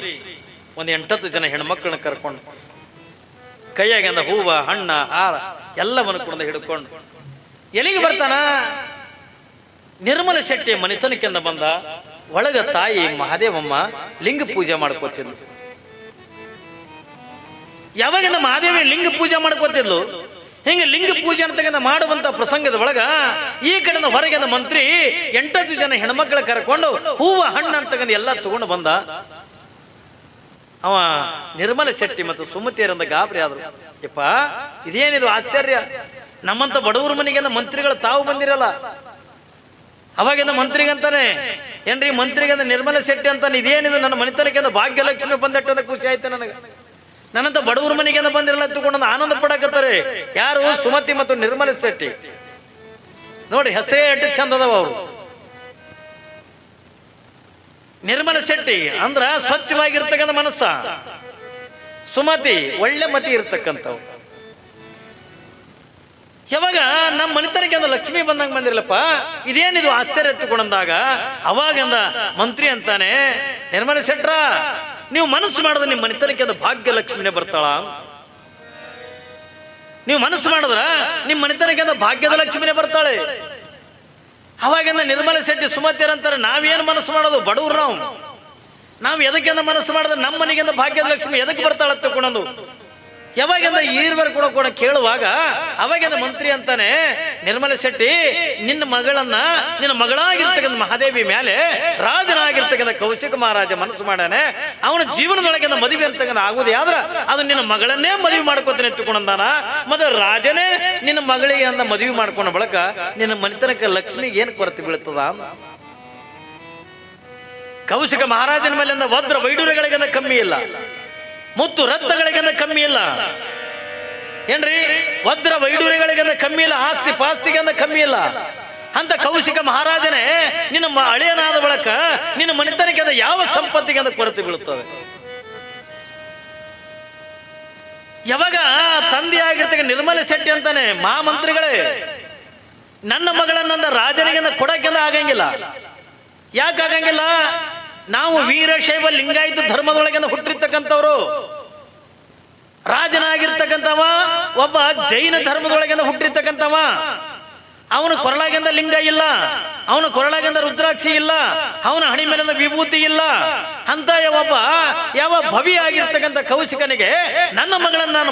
ಒಂದು 8-10 ಜನ ಹೆಣ್ಮಕ್ಳನ್ನ ಕರ್ಕೊಂಡು ಕೈಯಾಗಿಂದ ಹೂವ ಹಣ್ಣ ಹಾರ ಎಲ್ಲವನ್ನು ಕೂಡ ಹಿಡ್ಕೊಂಡು ಎಲ್ಲಿಗೆ ಬರ್ತಾನ, ನಿರ್ಮಲ ಶೆಟ್ಟಿ ಮನೆತನಕ್ಕಿಂದ ಬಂದ. ಒಳಗ ತಾಯಿ ಮಹಾದೇವಮ್ಮ ಲಿಂಗ ಪೂಜೆ ಮಾಡ್ಕೋತಿದ್ಲು. ಯಾವಾಗಿಂದ ಮಹಾದೇವಿ ಲಿಂಗ ಪೂಜೆ ಮಾಡ್ಕೋತಿದ್ಲು, ಹಿಂಗೆ ಲಿಂಗ ಪೂಜೆ ಅಂತಕ್ಕಂಥ ಮಾಡುವಂತ ಪ್ರಸಂಗದ ಒಳಗ ಈ ಕಡೆಯಿಂದ ಹೊರಗಿಂದ ಮಂತ್ರಿ 8-10 ಜನ ಹೆಣ್ಮಕ್ಳ ಕರ್ಕೊಂಡು ಹೂವ ಹಣ್ಣು ಅಂತಕ್ಕಂಥ ಎಲ್ಲ ತಗೊಂಡು ಬಂದ. ಅವ ನಿರ್ಮಲ ಶೆಟ್ಟಿ ಮತ್ತು ಸುಮತಿಯರಿಂದ ಗಾಬರಿ ಆದ್ರು. ಯಪ್ಪ ಇದೇನಿದು ಆಶ್ಚರ್ಯ, ನಮ್ಮಂತ ಬಡವರ ಮನೆಗೆ ಮಂತ್ರಿಗಳು ತಾವು ಬಂದಿರಲ್ಲ. ಅವಾಗಿಂದ ಮಂತ್ರಿಗಂತಾನೆ ಏನ್ರಿ, ಮಂತ್ರಿಗಂದ ನಿರ್ಮಲ ಶೆಟ್ಟಿ ಅಂತಾನೆ, ಇದೇನಿದು ನನ್ನ ಮನೆತನಕ್ಕೆ ಭಾಗ್ಯಲಕ್ಷ್ಮಿ ಬಂದಟ್ಟದ ಖುಷಿ ಆಯ್ತು ನನಗೆ. ನನ್ನಂತ ಬಡವರ ಮನೆಗೆ ಬಂದಿರಲ್ಲ ತಗೊಂಡು ಆನಂದ ಪಡಕತ್ತಾರೆ. ಯಾರು? ಸುಮತಿ ಮತ್ತು ನಿರ್ಮಲ ಶೆಟ್ಟಿ. ನೋಡಿ ಹೆಸರೇ ಎಷ್ಟು ಚಂದ ಅದಾವ ಅವರು. ನಿರ್ಮಲ ಶೆಟ್ಟಿ ಅಂದ್ರ ಸ್ವಚ್ಛವಾಗಿರ್ತಕ್ಕಂಥ ಮನಸ್ಸ, ಸುಮತಿ ಒಳ್ಳೆ ಮತಿ ಇರ್ತಕ್ಕಂಥವು. ಯಾವಾಗ ನಮ್ಮ ಮನೆತನಕ್ಕೆ ಲಕ್ಷ್ಮಿ ಬಂದಂಗ ಬಂದಿರಲಪ್ಪ, ಇದೇನಿದು ಆಶ್ಚರ್ಯ ಎತ್ತುಕೊಂಡಂದಾಗ ಅವಾಗಿಂದ ಮಂತ್ರಿ ಅಂತಾನೆ, ನಿರ್ಮಲ ಶೆಟ್ರ ನೀವು ಮನಸ್ಸು ಮಾಡಿದ್ರೆ ನಿಮ್ಮ ಮನೆತನಕ್ಕೆ ಭಾಗ್ಯ ಲಕ್ಷ್ಮಿನೇ ಬರ್ತಾಳ, ನೀವು ಮನಸ್ಸು ಮಾಡಿದ್ರ ನಿಮ್ಮ ಮನೆತನಕ್ಕೆ ಭಾಗ್ಯದ ಲಕ್ಷ್ಮಿನೇ ಬರ್ತಾಳೆ. ಅವಾಗಿಂದ ನಿರ್ಮಲ ಶೆಟ್ಟಿ ಸುಮತಿಯರಂತಾರೆ, ನಾವೇನು ಮನಸ್ಸು ಮಾಡೋದು, ಬಡವ್ರು ನಾವು ಎದಕ್ಕಿಂದ ಮನಸ್ಸು ಮಾಡಿದ್ರೆ ನಮ್ಮ ಮನೆಗಿಂದ ಭಾಗ್ಯದ ಲಕ್ಷ್ಮಿ ಎದಕ್ಕೆ ಬರ್ತಾಳ ತಗೊಂಡು. ಯಾವಾಗಿಂದ ಈರ್ವರ್ ಕೂಡ ಕೇಳುವಾಗ ಅವಾಗಿಂದ ಮಂತ್ರಿ ಅಂತಾನೆ, ನಿರ್ಮಲ ಶೆಟ್ಟಿ ನಿನ್ನ ಮಗಳನ್ನ ನಿನ್ನ ಮಗಳಾಗಿರ್ತಕ್ಕಂಥ ಮಹಾದೇವಿ ಮೇಲೆ ರಾಜನಾಗಿರ್ತಕ್ಕಂಥ ಕೌಶಿಕ ಮಹಾರಾಜ ಮನಸ್ಸು ಮಾಡ್ಯಾನೆ, ಅವನ ಜೀವನದೊಳಗಿಂದ ಮದುವೆ ಅಂತಕ್ಕಂಥ ಆಗುದೇ ಆದ್ರ ಅದು ನಿನ್ನ ಮಗಳನ್ನೇ ಮದುವೆ ಮಾಡ್ಕೊತಾನೆ ಎತ್ತುಕೊಂಡಂದಾನ. ಮತ್ತೆ ರಾಜನೇ ನಿನ್ನ ಮಗಳಿಗೆ ಅಂದ ಮದುವೆ ಮಾಡ್ಕೊಂಡ ಬಳಕ ನಿನ್ನ ಮನೆತನಕ್ಕೆ ಲಕ್ಷ್ಮಿಗೆ ಏನ್ ಕೊರತೆ ಬೀಳ್ತದ. ಕೌಶಿಕ ಮಹಾರಾಜನ ಮೇಲಿಂದ ವಜ್ರ ವೈಡೂರ್ಯಗಳಿಗಿಂತ ಕಮ್ಮಿ ಇಲ್ಲ, ಮುತ್ತು ರತ್ನಗಳಿಗಿಂತ ಕಮ್ಮಿ ಇಲ್ಲ ಏನ್ರಿ, ವಜ್ರ ವೈಡೂರ್ಯಗಳಿಗಿಂತ ಕಮ್ಮಿ ಇಲ್ಲ, ಆಸ್ತಿ ಪಾಸ್ತಿಗಿಂತ ಕಮ್ಮಿ ಇಲ್ಲ. ಅಂತ ಕೌಶಿಕ ಮಹಾರಾಜನೇ ನಿನ್ನ ಅಳಿಯನಾದ ಬಳಕ ನಿನ್ನ ಮನೆತನಕ್ಕೆ ಯಾವ ಸಂಪತ್ತಿಗೆ ಕೊರತೆ ಬೀಳುತ್ತದೆ. ಯಾವಾಗ ತಂದೆ ಆಗಿರ್ತಕ್ಕ ನಿರ್ಮಲ ಶೆಟ್ಟಿ ಅಂತಾನೆ, ಮಹಾಮಂತ್ರಿಗಳೇ ನನ್ನ ಮಗಳನ್ನ ರಾಜನಿಗೆ ಕೊಡಕ್ಕೆಂದ ಆಗಂಗಿಲ್ಲ. ಯಾಕೆ ಆಗಂಗಿಲ್ಲ? ನಾವು ವೀರಶೈವ ಲಿಂಗಾಯತ ಧರ್ಮದೊಳಗಿಂದ ಹುಟ್ಟಿರ್ತಕ್ಕಂಥವ್ರು. ರಾಜನಾಗಿರ್ತಕ್ಕಂಥವ ಒಬ್ಬ ಜೈನ ಧರ್ಮದೊಳಗಿಂದ ಹುಟ್ಟಿರ್ತಕ್ಕಂಥವ. ಅವನ ಕೊರಳಾಗಿಂದ ಲಿಂಗ ಇಲ್ಲ, ಅವನ ಕೊರಳಾಗಿಂದ ರುದ್ರಾಕ್ಷಿ ಇಲ್ಲ, ಅವನ ಹಣಿ ಮೇಲಿಂದ ವಿಭೂತಿ ಇಲ್ಲ. ಅಂತ ಯಾವ ಭವಿ ಆಗಿರ್ತಕ್ಕಂಥ ಕೌಶಿಕನಿಗೆ ನನ್ನ ಮಗಳನ್ನ ನಾನು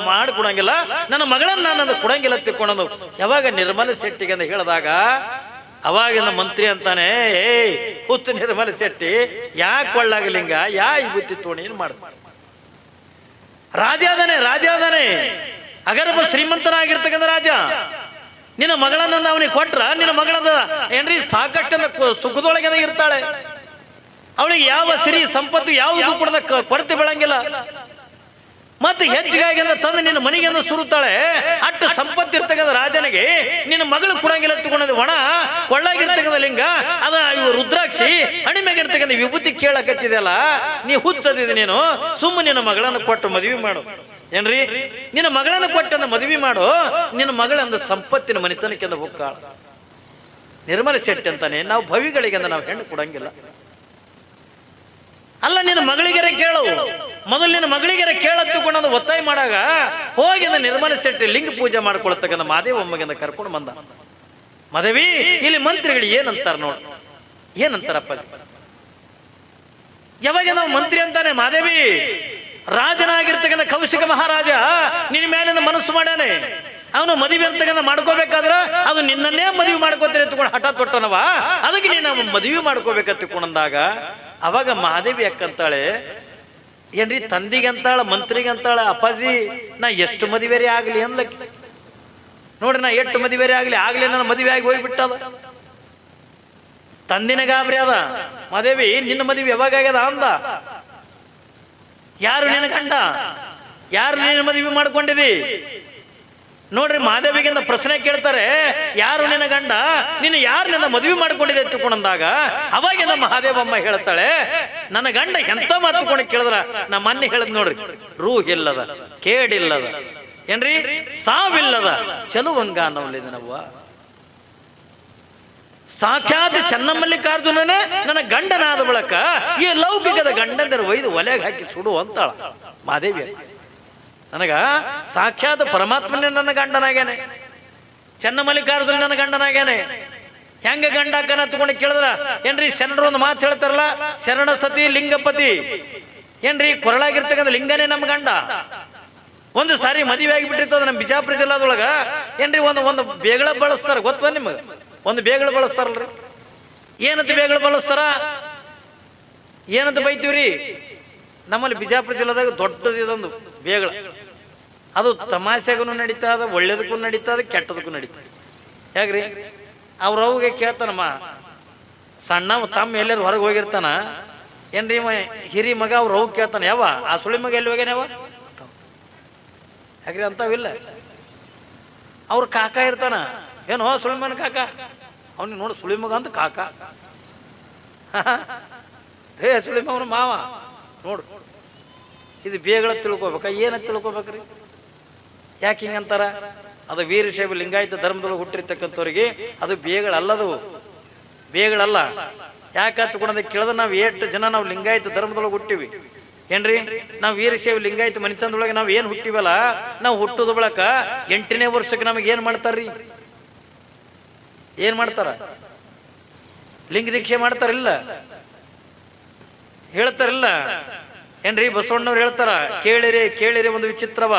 ಮಾಡಿಕೊಡಂಗಿಲ್ಲ, ನನ್ನ ಮಗಳನ್ನ ನಾನು ಕೊಡಂಗಿಲ್ಲ ತಿಳ್ಕೊಳ್ಳೋದು ಯಾವಾಗ ನಿರ್ಮಲ ಶೆಟ್ಟಿಗೆ ಅಂತ ಹೇಳಿದಾಗ ಅವಾಗಿನ ಮಂತ್ರಿ ಅಂತಾನೆ, ಹುತ್ತು ನಿರ್ಮಲ ಶೆಟ್ಟಿ ಯಾಕೆ ಕೊಳ್ಳಾಗ ಲಿಂಗ ಯಾ ವಿಭೂತಿ ತೋಣಿ ಏನ್ ಮಾಡ, ರಾಜ ಅದಾನೆ ಅಗರ್ಭ ಶ್ರೀಮಂತನಾಗಿರ್ತಕ್ಕಂಥ ರಾಜ. ನಿನ್ನ ಮಗಳನ್ನ ಅವನಿಗೆ ಕೊಟ್ರ ನಿನ್ನ ಮಗಳದ ಏನ್ರಿ ಸಾಕಷ್ಟು ಸುಖದೊಳಗೆ ಇರ್ತಾಳೆ. ಅವಳಿಗೆ ಯಾವ ಸಿರಿ ಸಂಪತ್ತು ಯಾವುದೂ ಕೂಡ ಕೊರತೆ ಬೀಳಂಗಿಲ್ಲ. ಮತ್ತೆ ಹೆಚ್ಚಿಗಾಗಿ ತಂದು ನಿನ್ನ ಮನೆಗೆ ಸುರುತ್ತಾಳೆ. ಅಟ್ಟು ಸಂಪತ್ತಿರ್ತಕ್ಕಂಥ ರಾಜನಿಗೆ ನಿನ್ನ ಮಗಳು ಕೊಡಂಗಿಲ್ಲ ತಗೊಂಡ ಒಣ ಕೊಳ್ಳಾಗಿರ್ತಕ್ಕಂಥ ಲಿಂಗ ಅದ ರುದ್ರಾಕ್ಷಿ ಹಣಿಮೆಗಿರ್ತಕ್ಕಂಥ ವಿಭೂತಿ ಕೇಳಕತ್ತಿದೆಯಲ್ಲ, ನೀ ಹುಚ್ಚದಿದೆ ನೀನು. ಸುಮ್ಮನೆ ನಿನ್ನ ಮಗಳನ್ನು ಕೊಟ್ಟು ಮದುವೆ ಮಾಡು ಏನ್ರಿ, ನಿನ್ನ ಮಗಳನ್ನು ಕೊಟ್ಟಂದ ಮದುವೆ ಮಾಡು. ನಿನ್ನ ಮಗಳಂದ ಸಂಪತ್ತಿನ ಮನೆತನಕ್ಕೆಂದ ಹೋಗ್ಕಾಳ. ನಿರ್ಮಲ ಶೆಟ್ಟಿ ಅಂತಾನೆ, ನಾವು ಭವಿಗಳಿಗೆ ನಾವು ಹೆಣ್ಣು ಕೊಡಂಗಿಲ್ಲ. ಅಲ್ಲ ನಿನ್ನ ಮಗಳಿಗೆರೆ ಕೇಳು, ಮೊದಲು ನಿನ್ನ ಮಗಳಿಗೆರೆ ಕೇಳತ್ತುಕೊಂಡು ಒತ್ತಾಯ ಮಾಡಾಗ ಹೋಗಿಂದ ನಿರ್ಮಲ ಶೆಟ್ಟಿ ಲಿಂಗ ಪೂಜೆ ಮಾಡ್ಕೊಳ್ತಕ್ಕಂಥ ಮಾದೇವಮ್ಮಗೆ ಕರ್ಕೊಂಡು ಬಂದ. ಮಾದೇವಿ ಇಲ್ಲಿ ಮಂತ್ರಿಗಳು ಏನಂತಾರ ನೋಡು, ಏನಂತಾರಪ್ಪ. ಯಾವಾಗ ನಾವು ಮಂತ್ರಿ ಅಂತಾನೆ, ಮಾದೇವಿ ರಾಜನಾಗಿರ್ತಕ್ಕಂಥ ಕೌಶಿಕ ಮಹಾರಾಜ ನಿನ್ನ ಮೇಲಿಂದ ಮನಸ್ಸು ಮಾಡ್ಯಾನೆ, ಅವನು ಮದುವೆ ಅಂತಕ್ಕಂಥ ಮಾಡ್ಕೋಬೇಕಾದ್ರ ಅದು ನಿನ್ನನ್ನೇ ಮದುವೆ ಮಾಡ್ಕೋತೀರಿ ತಗೊಂಡು ಹಠ ತೊಟ್ಟನವ, ಅದಕ್ಕೆ ನೀನು ಮದುವೆ ಮಾಡ್ಕೋಬೇಕಂತ ತಿಳ್ಕೊಂಡಂದಾಗ ಅವಾಗ ಮಹಾದೇವಿ ಅಕ್ಕಂತಾಳೆ, ಏನ್ರಿ ತಂದಿಗೆ ಅಂತಾಳ, ಮಂತ್ರಿಗೆ ಅಂತಾಳ, ಅಪ್ಪಾಜಿ ನಾ ಎಷ್ಟು ಮದುವೆರಿ ಆಗ್ಲಿ ಅನ್ಲಕ್ಕಿ. ನೋಡ್ರಿ, ನಾ ಎಷ್ಟು ಮದುವೆರಿ ಆಗ್ಲಿ ನನ್ನ ಮದುವೆ ಆಗಿ ಹೋಗ್ಬಿಟ್ಟದ. ತಂದಿನ ಗಾಬರಿ ಅದ. ಮಹಾದೇವಿ ನಿನ್ನ ಮದುವೆ ಯಾವಾಗ ಆಗ್ಯದ ಅಂದ. ಯಾರು ನಿನ್ನ ಗಂಡ, ಯಾರು ನಿನ್ನ ಮದುವೆ ಮಾಡ್ಕೊಂಡಿದಿ? ನೋಡ್ರಿ, ಮಹಾದೇವಿಗಿಂದ ಪ್ರಶ್ನೆ ಕೇಳ್ತಾರೆ, ಯಾರು ನಿನ್ನ ಗಂಡ, ನಿನ್ನ ಯಾರು ನಿನ್ನ ಮದುವೆ ಮಾಡ್ಕೊಂಡಿದೆ ತಿಳ್ಕೊಂಡಂದಾಗ ಅವಾಗಿಂದ ಮಹಾದೇವಮ್ಮ ಹೇಳ್ತಾಳೆ, ನನ್ನ ಗಂಡ ಎಂತ ಮಾತುಕೊಂಡು ಕೇಳಿದ್ರ ನಾ ಮೊನ್ನೆ ಹೇಳದ್ ನೋಡ್ರಿ, ರೂಹ್ ಇಲ್ಲದ, ಕೇಡಿಲ್ಲದ, ಏನ್ರಿ ಸಾವಿಲ್ಲದ ಚಲುವಂಗ ಅನ್ನೋಲಿದನವ್ವ. ಸಾಕ್ಷಾತ್ ಚೆನ್ನಮಲ್ಲಿಕಾರ್ಜುನನೇ ನನ್ನ ಗಂಡನಾದ ಬಳಕ ಈ ಲೌಕಿಕದ ಗಂಡಂದರ ಒಯ್ದು ಒಲೆಗೆ ಹಾಕಿ ಸುಡು ಅಂತಾಳ ಮಹಾದೇವಿ. ನನಗ ಸಾಕ್ಷಾತ್ ಪರಮಾತ್ಮನೇ ನನ್ನ ಗಂಡನಾಗ್ಯಾನೆ, ಚೆನ್ನಮಲ್ಲಿಕಾರ್ಜುನ ನನ್ನ ಗಂಡನಾಗ್ಯಾನೆ. ಹೆಂಗ ಗಂಡ ಅಕ್ಕನ ತಗೊಂಡು ಕೇಳಿದ್ರ ಏನ್ರಿ ಶರಣರು ಒಂದು ಮಾತು ಹೇಳ್ತಾರಲ್ಲ, ಶರಣ ಸತಿ ಲಿಂಗಪತಿ. ಏನ್ರಿ ಕೊರಳಾಗಿರ್ತಕ್ಕಂಥ ಲಿಂಗನೇ ನಮ್ಮ ಗಂಡ. ಒಂದು ಸಾರಿ ಮದುವೆ ಆಗಿಬಿಟ್ಟಿರ್ತದ ನಮ್ಮ ಬಿಜಾಪುರ ಜಿಲ್ಲಾದೊಳಗ. ಏನ್ರಿ ಒಂದು ಬೇಗಳ ಬಳಸ್ತಾರ, ಗೊತ್ತ ನಿಮಗೆ? ಒಂದು ಬೇಗಳು ಬಳಸ್ತಾರಲ್ರಿ. ಏನಂತ ಬೇಗಳು ಬಳಸ್ತಾರ, ಏನಂತ ಬೈತೀವ್ರಿ? ನಮ್ಮಲ್ಲಿ ಬಿಜಾಪುರ ಜಿಲ್ಲಾದಾಗ ದೊಡ್ಡದಿದೊಂದು ಬೇಗಳ, ಅದು ತಮಾಷೆಗೂ ನಡೀತದ, ಒಳ್ಳೇದಕ್ಕೂ ನಡೀತದ, ಕೆಟ್ಟದಕ್ಕೂ ನಡೀತದೆ. ಹೇಗ್ರಿ, ಅವ್ರವ್ಗೆ ಕೇಳ್ತಾನಮ್ಮ, ಸಣ್ಣ ತಮ್ಮ ಎಲ್ಲರೂ ಹೊರಗೆ ಹೋಗಿರ್ತಾನ, ಏನ್ರಿ ಹಿರಿ ಮಗ ಅವ್ರ ಅವ್ ಕೇಳ್ತಾನ, ಯಾವ ಆ ಸುಳಿ ಮಗ ಎಲ್ಲಿ ಹೋಗ್ಯಾನ ಯಾವ? ಯಾಕ್ರಿ ಅಂತಾವಿಲ್ಲ. ಅವ್ರ ಕಾಕ ಇರ್ತಾನ, ಏನೋ ಸುಳಿಮನ ಕಾಕ, ಅವನಿಗೆ ನೋಡು ಸುಳಿ ಮಗ ಅಂತ ಕಾಕ, ಹೇ ಸುಳಿ ಮಗನ ಮಾವ. ನೋಡು, ಇದು ಬೇಗಳ ತಿಳ್ಕೊಬೇಕ, ಏನಂತ ತಿಳ್ಕೊಬೇಕ್ರಿ? ಯಾಕೆ ಹಿಂಗಂತಾರ? ಅದು ವೀರಶೈವ ಲಿಂಗಾಯತ ಧರ್ಮದೊಳಗೆ ಹುಟ್ಟಿರ್ತಕ್ಕಂಥವ್ರಿಗೆ ಅದು ಬೇಗಳಲ್ಲದು, ಬೇಗಳಲ್ಲ. ಯಾಕೆ ತಗೊಂಡ ಕೇಳಿದ್ರೆ ನಾವು ಎಷ್ಟು ಜನ ನಾವು ಲಿಂಗಾಯತ ಧರ್ಮದೊಳಗೆ ಹುಟ್ಟಿವಿ ಏನ್ರಿ? ನಾವು ವೀರಶೈವ ಲಿಂಗಾಯತ ಮನಿತನದೊಳಗೆ ನಾವು ಏನು ಹುಟ್ಟಿವಲ್ಲ, ನಾವು ಹುಟ್ಟುದ ಬಳಕ 8ನೇ ವರ್ಷಕ್ಕೆ ನಮಗೆ ಏನು ಮಾಡ್ತಾರ್ರಿ? ಏನ್ ಮಾಡ್ತಾರ? ಲಿಂಗ ದೀಕ್ಷೆ ಮಾಡ್ತಾರಿಲ್ಲ, ಹೇಳ್ತಾರಿಲ್ಲ ಏನ್ರಿ? ಬಸವಣ್ಣವ್ರು ಹೇಳ್ತಾರ, ಕೇಳಿರಿ ಕೇಳಿರಿ ಒಂದು ವಿಚಿತ್ರವ,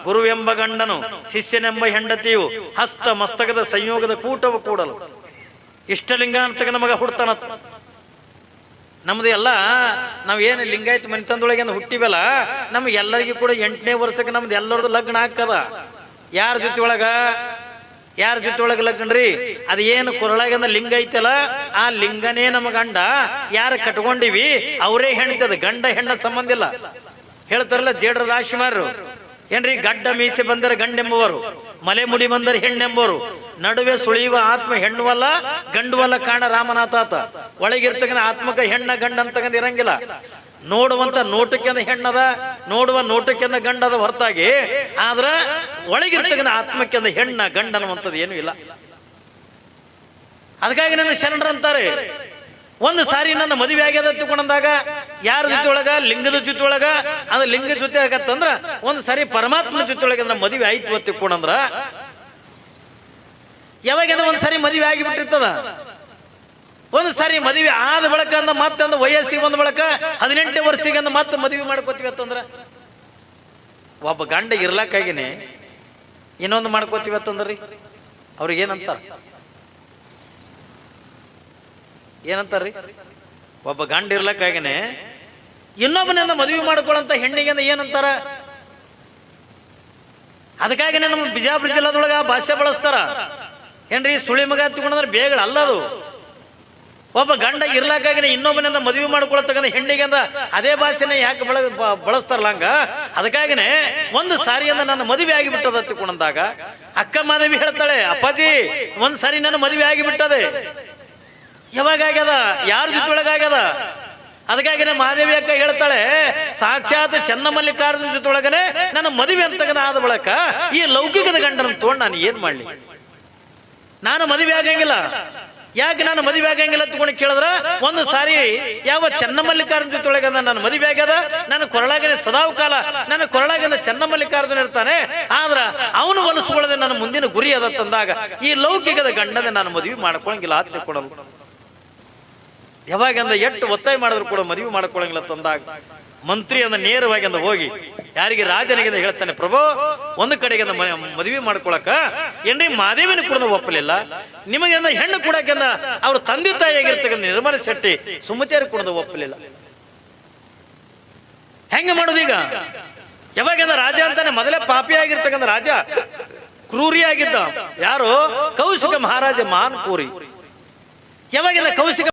ಗುರುವೆಂಬ ಗಂಡನು ಶಿಷ್ಯನೆಂಬ ಹೆಂಡತಿಯು ಹಸ್ತ ಮಸ್ತಕದ ಸಂಯೋಗದ ಕೂಟವು ಕೂಡಲು ಇಷ್ಟಲಿಂಗ ಅಂತಕ್ಕ ನಮಗ ಹುಡ್ತಾನ. ನಮ್ದು ಎಲ್ಲ ನಾವೇನು ಲಿಂಗಾಯತ ಮನಿತನದೊಳಗೆ ಹುಟ್ಟಿವಲ್ಲ, ನಮ್ಗೆ ಎಲ್ಲರಿಗೂ ಕೂಡ 8ನೇ ವರ್ಷಕ್ಕೆ ನಮ್ದು ಎಲ್ಲರದು ಲಗ್ನ ಹಾಕದ. ಯಾರ ಜೊತೆ ಒಳಗ ಲಗ್ನರಿ? ಅದು ಏನು ಕೊರಳಾಗಂದ ಲಿಂಗ ಐತಲ್ಲ, ಆ ಲಿಂಗನೇ ನಮ್ಮ ಗಂಡ. ಯಾರು ಕಟ್ಕೊಂಡಿವಿ ಅವರೇ ಹೆಣ್ತದ, ಗಂಡ ಹೆಣ್ಣ ಸಂಬಂಧ ಇಲ್ಲ. ಹೇಳ್ತಾರಲ್ಲ ಜೇಡ್ರ ದಾಶಿಮಾರು, ಏನ್ರಿ? ಗಡ್ಡ ಮೀಸೆ ಬಂದರೆ ಗಂಡೆಂಬುವರು, ಮಲೆ ಮುಡಿ ಬಂದರೆ ಹೆಣ್ಣೆಂಬುವರು, ನಡುವೆ ಸುಳಿಯುವ ಆತ್ಮ ಹೆಣ್ಣುವಲ್ಲ ಗಂಡುವಲ್ಲ ಕಾಣ ರಾಮನಾಥಾತ. ಒಳಗಿರ್ತಕ್ಕಂಥ ಆತ್ಮಕ ಹೆಣ್ಣ ಗಂಡ ಅಂತಕ್ಕಂಥ ಇರಂಗಿಲ್ಲ. ನೋಡುವಂತ ನೋಟಕ್ಕೆಂದ ಹೆಣ್ಣದ, ನೋಡುವ ನೋಟಕ್ಕೆಂದ ಗಂಡದ ಹೊರತಾಗಿ, ಆದ್ರ ಒಳಗಿರ್ತಕ್ಕಂಥ ಆತ್ಮಕ್ಕೆಂದ ಹೆಣ್ಣ ಗಂಡ ಅನ್ನುವಂಥದ್ದು ಏನು ಇಲ್ಲ. ಅದಕ್ಕಾಗಿ ನನ್ನ ಶರಣರು ಅಂತಾರೆ, ಒಂದು ಸಾರಿ ನನ್ನ ಮದುವೆ ಆಗ್ಯದ ತಿಳ್ಕೊಂಡಂದಾಗ ಯಾರ ಜೊತೆ ಒಳಗ? ಲಿಂಗದ ಜೊತೆ ಒಳಗ. ಅದು ಲಿಂಗ ಜೊತೆ ಆಗತ್ತಂದ್ರ ಒಂದು ಸಾರಿ ಪರಮಾತ್ಮನ ಜೊತೆ ಒಳಗೆ ಅಂದ್ರೆ ಮದುವೆ ಆಯ್ತು ತಿಳ್ಕೊಂಡಂದ್ರ, ಯಾವಾಗ ಒಂದ್ ಸಾರಿ ಮದುವೆ ಆಗಿಬಿಟ್ಟಿರ್ತದ. ಒಂದು ಸಾರಿ ಮದುವೆ ಆದ ಬಳಕ ಅಂದ ಮತ್ತೊಂದು ವಯಸ್ಸಿಗೆ ಬಂದ ಬಳಕ 18ನೇ ವರ್ಷಿಗೆ ಅಂದ ಮತ್ತೆ ಮದುವೆ ಮಾಡ್ಕೋತೀವಿ ಅಂತಂದ್ರ, ಒಬ್ಬ ಗಂಡ ಇರ್ಲಕ್ಕಾಗಿನೇ ಇನ್ನೊಂದು ಮಾಡ್ಕೋತೀವಿ ಅಂತಂದ್ರಿ ಅವ್ರಿಗೆ ಏನಂತಾರ್ರಿ? ಒಬ್ಬ ಗಂಡ ಇರ್ಲಕ್ಕಾಗಿನೇ ಇನ್ನೊಬ್ಬನಿಂದ ಮದುವೆ ಮಾಡ್ಕೊಳ್ಳಂತ ಹೆಣ್ಣಿಗೆ ಏನಂತಾರ? ಅದಕ್ಕಾಗಿನೇ ನಮ್ಮ ಬಿಜಾಪುರ ಜಿಲ್ಲಾದೊಳಗ ಆ ಭಾಷೆ ಬಳಸ್ತಾರ ಏನ್ರಿ? ಸುಳಿ ಮಗ ತಗೊಂಡ್ರೆ ಬೇಗಳ ಅಲ್ಲದು. ಒಬ್ಬ ಗಂಡ ಇರ್ಲಾಕಾಗಿನೇ ಇನ್ನೊಬ್ಬನಿಂದ ಮದುವೆ ಮಾಡ್ಕೊಳತಕ್ಕಂಥ ಹೆಣ್ಣಿಗೆ ಅಂದ ಅದೇ ಭಾಷೆನೇ ಯಾಕೆ ಬಳಸ್ತಾರಲ್ಲ ಹಂಗ. ಅದಕ್ಕಾಗಿನೇ ಒಂದು ಸಾರಿಯಿಂದ ನನ್ನ ಮದುವೆ ಆಗಿಬಿಟ್ಟದ ತಿಳ್ಕೊಂಡಂದಾಗ ಅಕ್ಕ ಮಾದೇವಿ ಹೇಳ್ತಾಳೆ, ಅಪ್ಪಾಜಿ ಒಂದ್ ಸಾರಿ ನನ್ನ ಮದುವೆ ಆಗಿಬಿಟ್ಟದೆ. ಯಾವಾಗ ಆಗ್ಯದ? ಯಾರ ಜೊತೆ ಒಳಗಾಗ್ಯದ? ಅದಕ್ಕಾಗಿನೇ ಮಹಾದೇವಿ ಅಕ್ಕ ಹೇಳ್ತಾಳೆ, ಸಾಕ್ಷಾತ್ ಚೆನ್ನಮಲ್ಲಿಕಾರ್ಜುನ ಜೊತೆ ಒಳಗನೆ ನನ್ನ ಮದುವೆ ಅಂತಕ್ಕಂಥ ಆದ ಬಳಕ ಈ ಲೌಕಿಕದ ಗಂಡನ ತಗೊಂಡು ನಾನು ಏನ್ ಮಾಡ್ಲಿ? ನಾನು ಮದುವೆ ಆಗಂಗಿಲ್ಲ. ಯಾಕೆ ನಾನು ಮದುವೆ ಆಗಂಗಿಲ್ಲ ತಗೊಂಡು ಕೇಳಿದ್ರ, ಒಂದು ಸಾರಿ ಯಾವ ಚೆನ್ನಮಲ್ಲಿಕಾರ್ಜುನ ಜೊತೆ ಒಳಗದ ನನ್ನ ಮದುವೆ ಆಗ್ಯದ, ನನ್ನ ಕೊರಳಾಗನೆ ಸದಾವ ಕಾಲ ನನ್ನ ಕೊರಳಾಗಿಂದ ಚೆನ್ನಮಲ್ಲಿಕಾರ್ಜುನ ಇರ್ತಾನೆ. ಆದ್ರ ಅವನು ಹೊಲಿಸ್ಕೊಳ್ಳದೆ ನನ್ನ ಮುಂದಿನ ಗುರಿ ಅದ ತಂದಾಗ ಈ ಲೌಕಿಕದ ಗಂಡನ ನಾನು ಮದುವೆ ಮಾಡ್ಕೊಳಂಗಿಲ್ಲ ಅಂತ ತಿಳ್ಕೊಳಲ್ಲ. ಯಾವಾಗ ಎಷ್ಟು ಒತ್ತಾಯ ಮಾಡಿದ್ರು ಕೂಡ ಮದುವೆ ಮಾಡ್ಕೊಳಂಗಿಲ್ಲ ತಂದಾಗ ಮಂತ್ರಿ ನೇರವಾಗಿ ಹೋಗಿ ಯಾರಿಗೆ ರಾಜನಿಗೆ ಹೇಳ್ತಾನೆ, ಪ್ರಭು ಒಂದು ಕಡೆಗೆ ಮದುವೆ ಮಾಡ್ಕೊಳಕ ಏನ್ರಿ ಮಾದೇವಿನ ಕೂಡ ಒಪ್ಪಲಿಲ್ಲ, ನಿಮಗೆ ಹೆಣ್ಣು ಕೊಡಕ್ಕೆ ಅವ್ರ ತಂದೆ ತಾಯಿಯಾಗಿರ್ತಕ್ಕಂಥ ನಿರ್ಮಲ ಶೆಟ್ಟಿ ಸುಮತಿಯರು ಕೂಡ ಒಪ್ಪಲಿಲ್ಲ, ಹೆಂಗ ಮಾಡುದು ಈಗ? ಯಾವಾಗ ರಾಜ ಅಂತಾನೆ ಮೊದಲೇ ಪಾಪಿ ಆಗಿರ್ತಕ್ಕಂಥ ರಾಜ, ಕ್ರೂರಿಯಾಗಿದ್ದ ಯಾರು? ಕೌಶಿಕ ಮಹಾರಾಜ ಮಾನ್ ಕೂರಿ. ಯಾವಾಗ ಕೌಶಿಕ